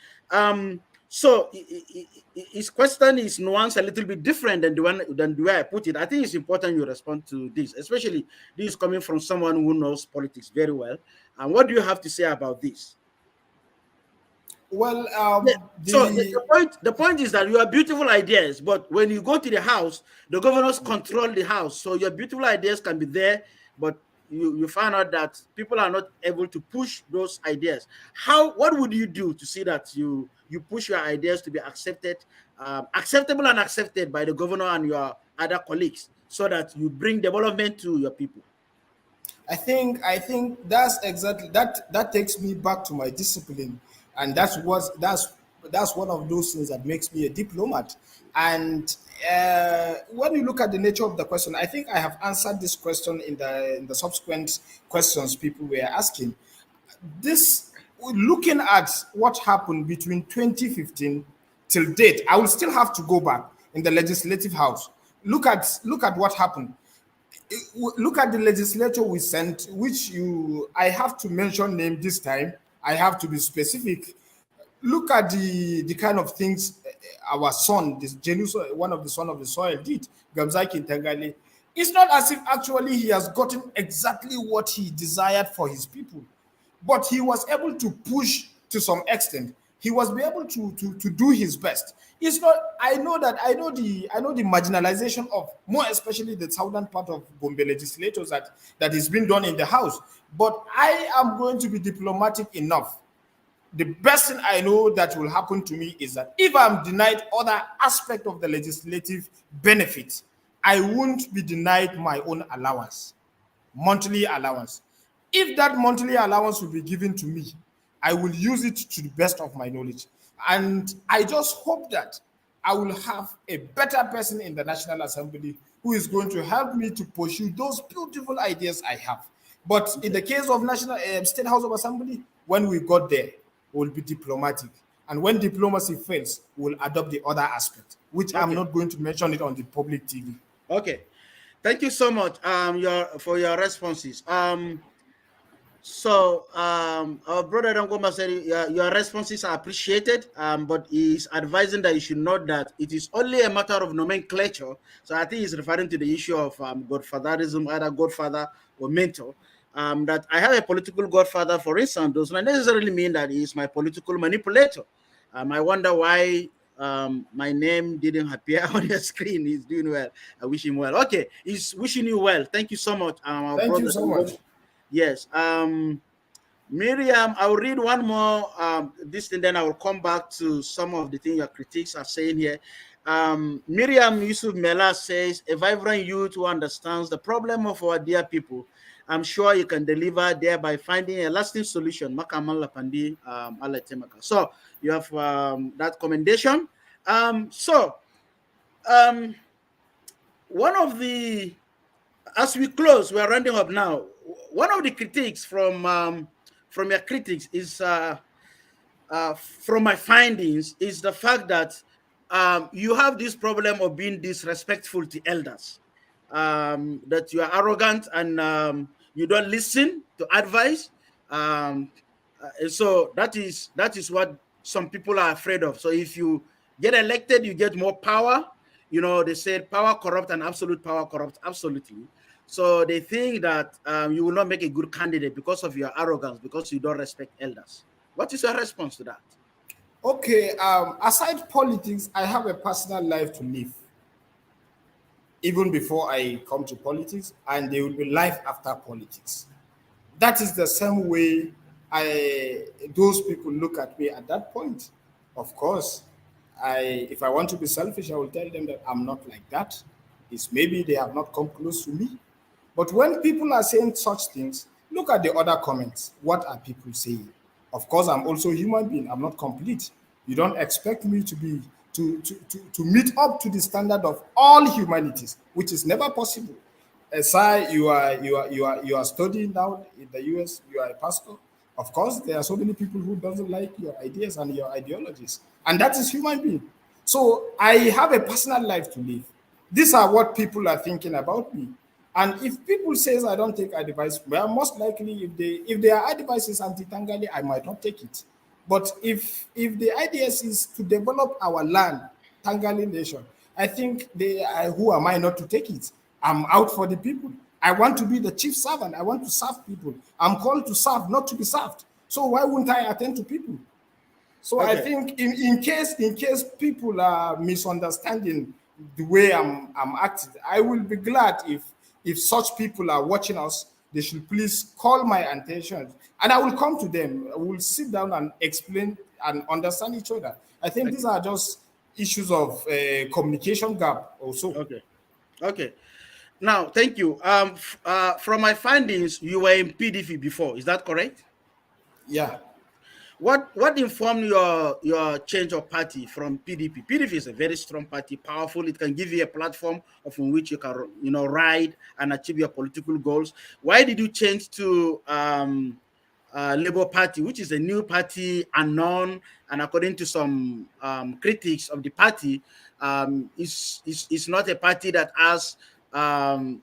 So his question is nuanced a little bit different than the way I put it. I think it's important you respond to this, especially this coming from someone who knows politics very well. And what do you have to say about this? Well, Yeah. So the the point is that you have beautiful ideas, but when you go to the house, the governors control the house. So your beautiful ideas can be there, but you find out that people are not able to push those ideas. What would you do to see that you push your ideas to be accepted, acceptable and accepted by the governor and your other colleagues, so that you bring development to your people? I think that's exactly that takes me back to my discipline, and that's one of those things that makes me a diplomat. And when you look at the nature of the question, I think I have answered this question in the subsequent questions people were asking. This Looking at what happened between 2015 till date, I will still have to go back in the legislative house. Look at what happened. Look at the legislature we sent, which you I have to mention name this time. I have to be specific. Look at the kind of things our son, this Jenuso, one of the son of the soil, did. Gamzaki Tagali. It's not as if actually he has gotten exactly what he desired for his people, but he was able to push to some extent. He was be able to do his best. It's not. I know the marginalization of more especially the southern part of Gombe legislators that is being done in the house. But I am going to be diplomatic enough. The best thing I know that will happen to me is that if I'm denied other aspect of the legislative benefits, I won't be denied my own allowance, monthly allowance. If that monthly allowance will be given to me, I will use it to the best of my knowledge. And I just hope that I will have a better person in the National Assembly who is going to help me to pursue those beautiful ideas I have. But in the case of National State House of Assembly, when we got there, we'll be diplomatic. And when diplomacy fails, we'll adopt the other aspect, which I'm Okay. not going to mention it on the public TV. Okay. Thank you so much your responses. Our brother Dangoma said your responses are appreciated, but he's advising that you should note that it is only a matter of nomenclature. So I think he's referring to the issue of godfatherism, either godfather or mentor. That I have a political godfather, for instance, does not necessarily mean that he is my political manipulator. I wonder why my name didn't appear on your screen. He's doing well. I wish him well. Okay, he's wishing you well. Thank you so much, our Thank you brother so Dangoma. much. Yes. Miriam, I'll read one more this thing, then I will come back to some of the things your critics are saying here. Miriam Yusuf Mela says, a vibrant youth who understands the problem of our dear people. I'm sure you can deliver there by finding a lasting solution. Makamal Lapandi, Alatemaka. So you have that commendation. So um, one of the as we close, we are rounding up now. One of the critiques from your critics is from my findings is the fact that you have this problem of being disrespectful to elders, that you are arrogant and you don't listen to advice. Um, so that is what some people are afraid of. So if you get elected, you get more power. You know, they said power corrupt and absolute power corrupt absolutely. So they think that you will not make a good candidate because of your arrogance, because you don't respect elders. What is your response to that? Okay, aside politics, I have a personal life to live, even before I come to politics, and there will be life after politics. That is the same way those people look at me at that point. Of course, if I want to be selfish, I will tell them that I'm not like that. It's maybe they have not come close to me. But when people are saying such things, look at the other comments. What are people saying? Of course, I'm also a human being. I'm not complete. You don't expect me to be to meet up to the standard of all humanities, which is never possible. Aside, you are studying now in the US. You are a pastor. Of course, there are so many people who doesn't like your ideas and your ideologies, and that is human being. So I have a personal life to live. These are what people are thinking about me. And if people says I don't take advice, well, most likely if their advice is anti-Tangali, I might not take it. But if the idea is to develop our land, Tangali nation, I think who am I not to take it? I'm out for the people. I want to be the chief servant. I want to serve people. I'm called to serve, not to be served. So why wouldn't I attend to people? So I Okay. think in case people are misunderstanding the way I'm acting, I will be glad if such people are watching us, they should please call my attention and I will come to them. We'll sit down and explain and understand each other. I think these Okay. are just issues of communication gap also. Okay. Okay. Now, thank you. From my findings, you were in PDP before. Is that correct? Yeah. What informed your change of party from PDP? PDP is a very strong party, powerful. It can give you a platform of in which you can ride and achieve your political goals. Why did you change to Labour Party, which is a new party, unknown, and according to some critics of the party, is not a party um,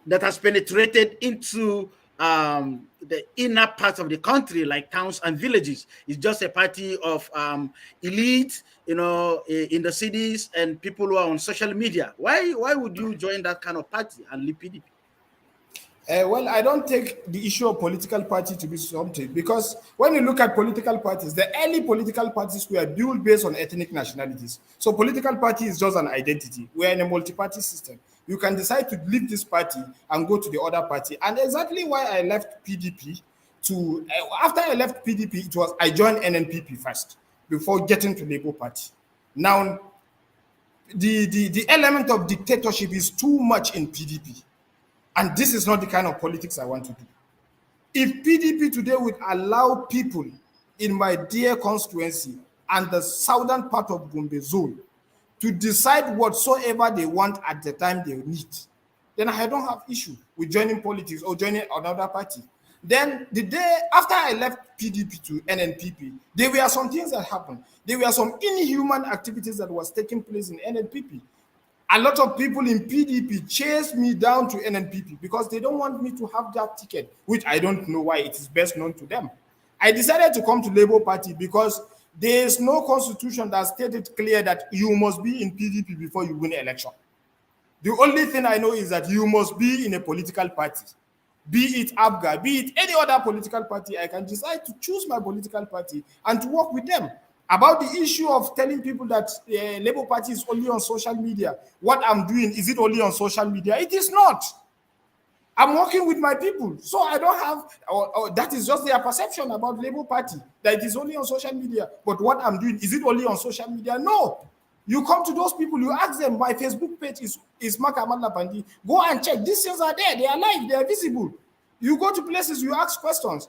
that has penetrated into the inner parts of the country, like towns and villages. It's just a party of elite, in the cities and people who are on social media. Why would you join that kind of party and leave PDP? Well, I don't take the issue of political party to be something because when you look at political parties, the early political parties were built based on ethnic nationalities. So political party is just an identity. We're in a multi-party system. You can decide to leave this party and go to the other party. And exactly why I left PDP after I left PDP, it was I joined NNPP first before getting to Labour Party. Now, the element of dictatorship is too much in PDP. And this is not the kind of politics I want to do. If PDP today would allow people in my dear constituency and the southern part of Gombe zone to decide whatsoever they want at the time they need, then I don't have issue with joining politics or joining another party. Then the day after I left PDP to NNPP, there were some things that happened. There were some inhuman activities that was taking place in NNPP. A lot of people in PDP chased me down to NNPP because they don't want me to have that ticket, which I don't know why. It is best known to them. I decided to come to Labour Party because there is no constitution that stated clear that you must be in PDP before you win an election. The only thing I know is that you must be in a political party, be it ABGA, be it any other political party. I can decide to choose my political party and to work with them. About the issue of telling people that Labour Party is only on social media, what I'm doing, is it only on social media? It is not. I'm working with my people. So I don't have, or that is just their perception about Labour Party, that it is only on social media. But what I'm doing, is it only on social media? No. You come to those people, you ask them, my Facebook page is Makaman Lapandi. Go and check. These things are there. They are live. They are visible. You go to places, you ask questions.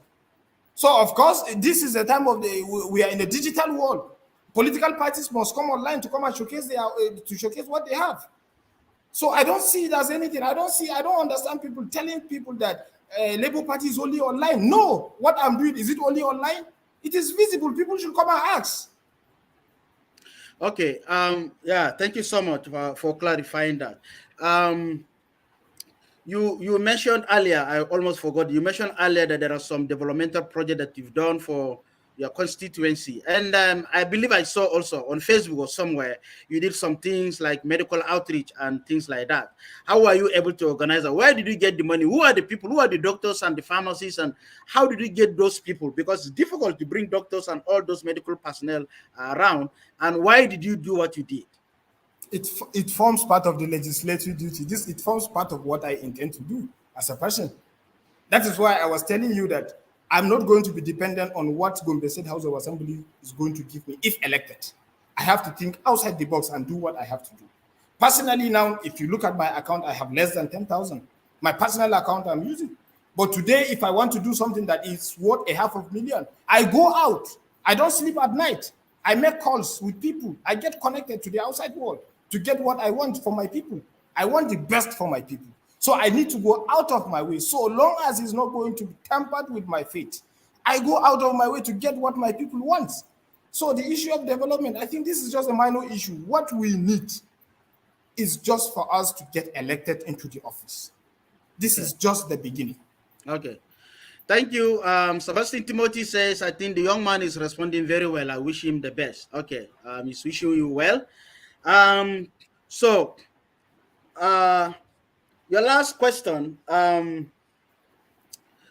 So, of course, this is the time of we are in a digital world. Political parties must come online to come and showcase to showcase what they have. So I don't see it as anything. I don't understand people telling people that Labour Party is only online. No, what I'm doing, is it only online? It is visible. People should come and ask. Okay. Yeah. Thank you so much for clarifying that. Um, you mentioned earlier, I almost forgot. You mentioned earlier that there are some developmental project that you've done for your constituency, and I believe I saw also on Facebook or somewhere you did some things like medical outreach and things like that. How were you able to organize that? Where did you get the money? Who are the people? Who are the doctors and the pharmacists? And how did you get those people? Because it's difficult to bring doctors and all those medical personnel around. And why did you do what you did? It forms part of the legislative duty. It forms part of what I intend to do as a person. That is why I was telling you that I'm not going to be dependent on what Gombe State House of Assembly is going to give me if elected. I have to think outside the box and do what I have to do. Personally, now, if you look at my account, I have less than 10,000. My personal account I'm using. But today, if I want to do something that is worth 500,000, I go out. I don't sleep at night. I make calls with people. I get connected to the outside world to get what I want for my people. I want the best for my people. So I need to go out of my way. So long as it's not going to be tampered with my faith, I go out of my way to get what my people want. So the issue of development, I think this is just a minor issue. What we need is just for us to get elected into the office. This Okay. is just the beginning. Okay. Thank you. Sebastian Timothy says, I think the young man is responding very well. I wish him the best. Okay. He's wishing you well. Um, so, uh, your last question.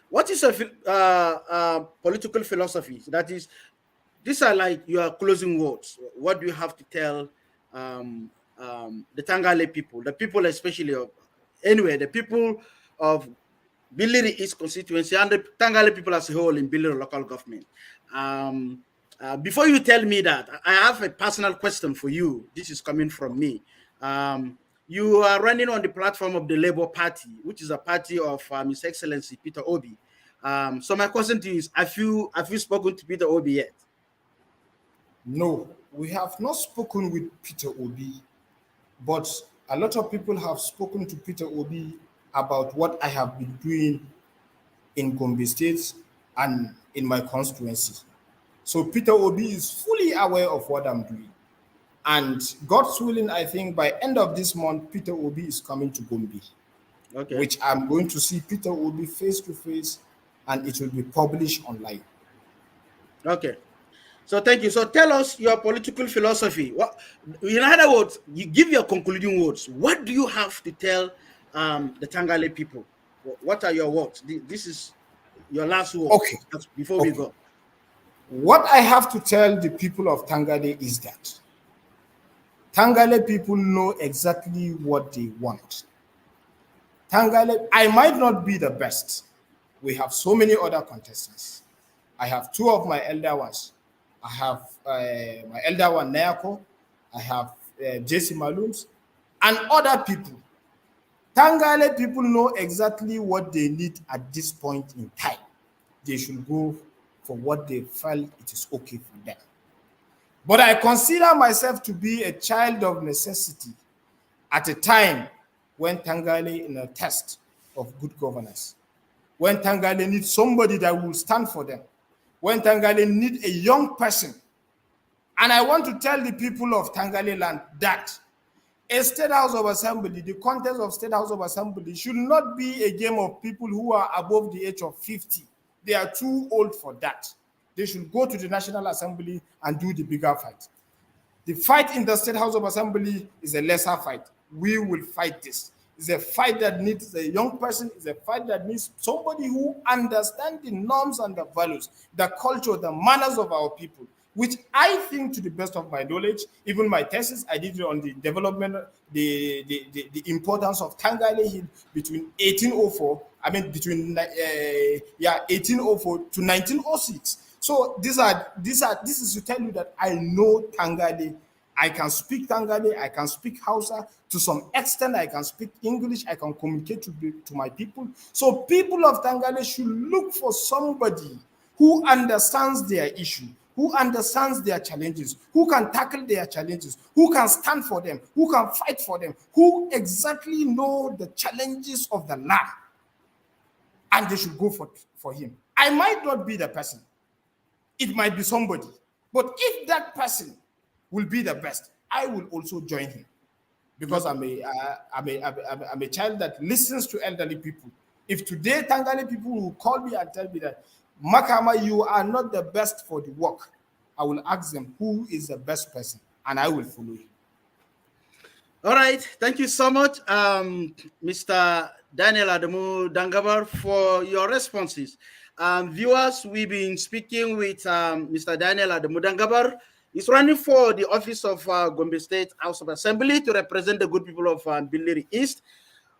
What is a political philosophy? That is, these are like your closing words. What do you have to tell the Tangale people, the people especially of, anyway, the people of Billiri East constituency and the Tangale people as a whole in Billiri local government? Um, Before you tell me that, I have a personal question for you. This is coming from me. You are running on the platform of the Labour Party, which is a party of His Excellency Peter Obi. So my question to you is: Have you spoken to Peter Obi yet? No, we have not spoken with Peter Obi, but a lot of people have spoken to Peter Obi about what I have been doing in Gombe State and in my constituency. So Peter Obi is fully aware of what I'm doing. And God's willing, I think by end of this month, Peter Obi is coming to Gombe, Okay. which I'm going to see Peter Obi face to face, and it will be published online. Okay. So thank you. So tell us your political philosophy. What, in other words, you give your concluding words. What do you have to tell the Tangale people? What are your words? This is your last Okay, words before we okay. go. What I have to tell the people of Tangale is that Tangale people know exactly what they want. Tangale, I might not be the best. We have so many other contestants. I have two of my elder ones. I have my elder one, Nayako. I have JC Malums and other people. Tangale people know exactly what they need at this point in time. They should go for what they felt it is okay for them. But I consider myself to be a child of necessity at a time when Tangale in a test of good governance, when Tangale needs somebody that will stand for them, when Tangale needs a young person. And I want to tell the people of Tangale land that a State House of Assembly, the contest of State House of Assembly should not be a game of people who are above the age of 50. They are too old for that. They should go to the National Assembly and do the bigger fight. The fight in the State House of Assembly is a lesser fight. We will fight this. It's a fight that needs a young person. It's a fight that needs somebody who understands the norms and the values, the culture, the manners of our people, which I think, to the best of my knowledge, even my thesis, I did it on the development, the importance of Tangale Hill between 1804, between 1804 to 1906. So this is to tell you that I know Tangale. I can speak Tangale, I can speak Hausa. To some extent, I can speak English, I can communicate to my people. So people of Tangale should look for somebody who understands their issue, who understands their challenges, who can tackle their challenges, who can stand for them, who can fight for them, who exactly know the challenges of the land. And they should go for him. I might not be the person. It might be somebody. But if that person will be the best, I will also join him. Because I'm a child that listens to elderly people. If today Tangale people will call me and tell me that, Makama, you are not the best for the work, I will ask them who is the best person, and I will follow him. All right. Thank you so much, Mr. Daniel Adamu Dangabar, for your responses. Viewers, we've been speaking with Mr. Daniel Adamu Dangabar. He's running for the office of Gombe State House of Assembly to represent the good people of Billiri East.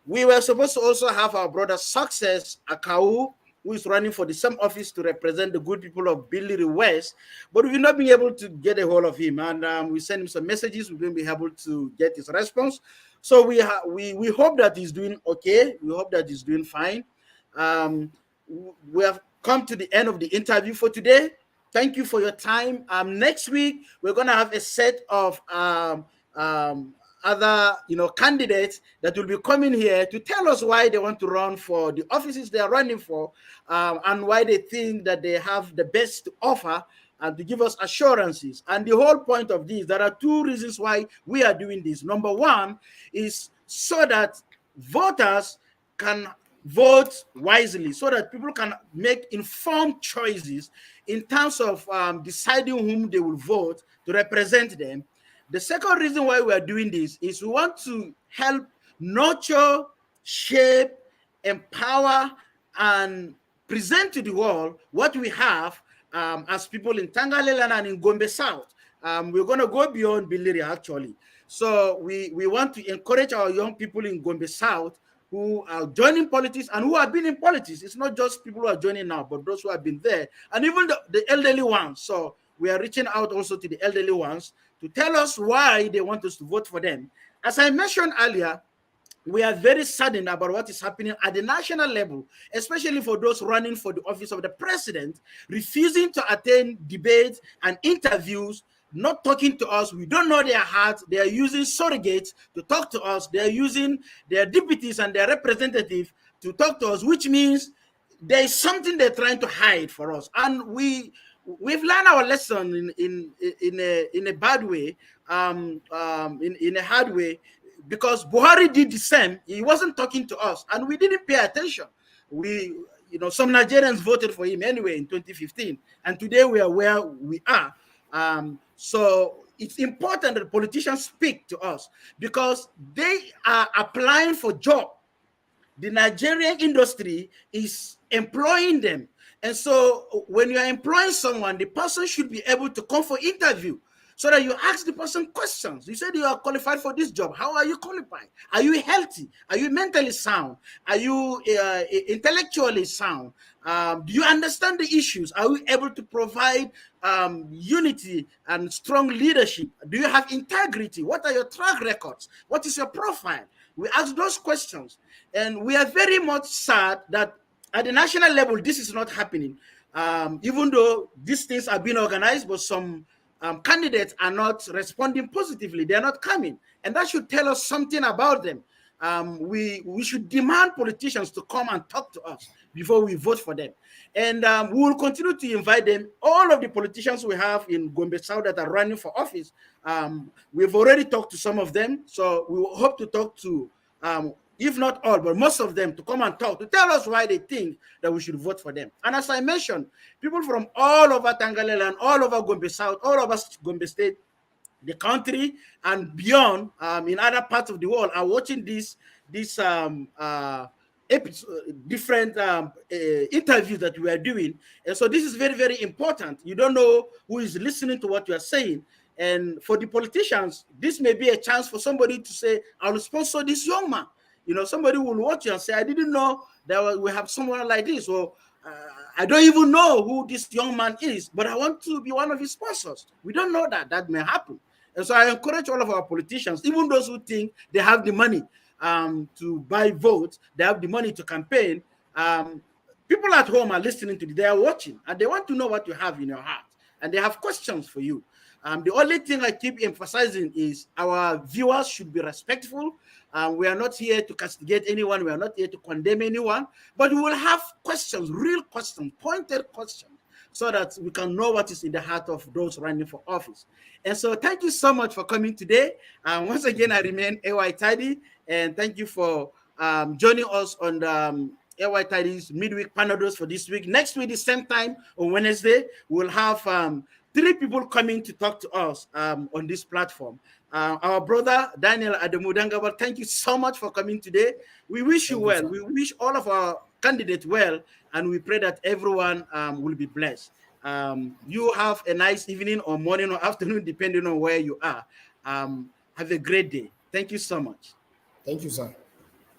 We were supposed to also have our brother Success Akawu, who is running for the same office to represent the good people of Billiri West, but we've not been able to get a hold of him. And we sent him some messages. We didn't be able to get his response. So we hope that he's doing okay. We hope that he's doing fine. We have come to the end of the interview for today. Thank you for your time. Next week, we're going to have a set of other candidates that will be coming here to tell us why they want to run for the offices they are running for, and why they think that they have the best to offer, and to give us assurances. And the whole point of this, there are two reasons why we are doing this. Number one is so that voters can vote wisely, so that people can make informed choices in terms of deciding whom they will vote to represent them. The second reason why we are doing this is we want to help nurture, shape, empower, and present to the world what we have as people in Tangaleland and in Gombe South. We're going to go beyond Billiri, actually. So we want to encourage our young people in Gombe South who are joining politics and who have been in politics. It's not just people who are joining now, but those who have been there, and even the elderly ones. So we are reaching out also to the elderly ones to tell us why they want us to vote for them. As I mentioned earlier, we are very saddened about what is happening at the national level, especially for those running for the office of the president, refusing to attend debates and interviews, not talking to us. We don't know their hearts. They are using surrogates to talk to us. They are using their deputies and their representatives to talk to us, which means there is something they're trying to hide for us. And we've learned our lesson in a bad way, in a hard way, because Buhari did the same. He wasn't talking to us, and we didn't pay attention. Some Nigerians voted for him anyway in 2015, and today we are where we are. So it's important that politicians speak to us because they are applying for jobs. The Nigerian industry is employing them. And so when you are employing someone, the person should be able to come for interview so that you ask the person questions. You said you are qualified for this job. How are you qualified? Are you healthy? Are you mentally sound? Are you intellectually sound? Do you understand the issues? Are you able to provide unity and strong leadership? Do you have integrity? What are your track records? What is your profile? We ask those questions. And we are very much sad that at the national level, this is not happening. Even though these things are being organized, but some candidates are not responding positively. They're not coming. And that should tell us something about them. We should demand politicians to come and talk to us before we vote for them. And we will continue to invite them. All of the politicians we have in Gombe South that are running for office, we've already talked to some of them. So we will hope to talk to, if not all, but most of them, to come and talk, to tell us why they think that we should vote for them. And as I mentioned, people from all over Tangaleland, all over Gombe South, all over Gombe State, the country and beyond, in other parts of the world, are watching this different interviews that we are doing. And so this is very, very important. You don't know who is listening to what you are saying. And for the politicians, this may be a chance for somebody to say, I will sponsor this young man. Somebody will watch you and say, I didn't know that we have someone like this. Or I don't even know who this young man is, but I want to be one of his sponsors. We don't know that. That may happen. And so I encourage all of our politicians, even those who think they have the money to buy votes, they have the money to campaign. People at home are listening to this, they are watching, and they want to know what you have in your heart, and they have questions for you. The only thing I keep emphasizing is our viewers should be respectful. We are not here to castigate anyone. We are not here to condemn anyone, but we will have questions, real questions, pointed questions, so that we can know what is in the heart of those running for office. And so thank you so much for coming today. Once again, I remain AY Tidy, and thank you for joining us on the AY Tidy's midweek panels for this week. Next week, the same time on Wednesday, we'll have 3 people coming to talk to us on this platform. Our brother, Daniel Adamu Dangabar, thank you so much for coming today. We wish you well. We wish all of our candidates well, and we pray that everyone will be blessed. You have a nice evening or morning or afternoon, depending on where you are. Have a great day. Thank you so much. Thank you, sir.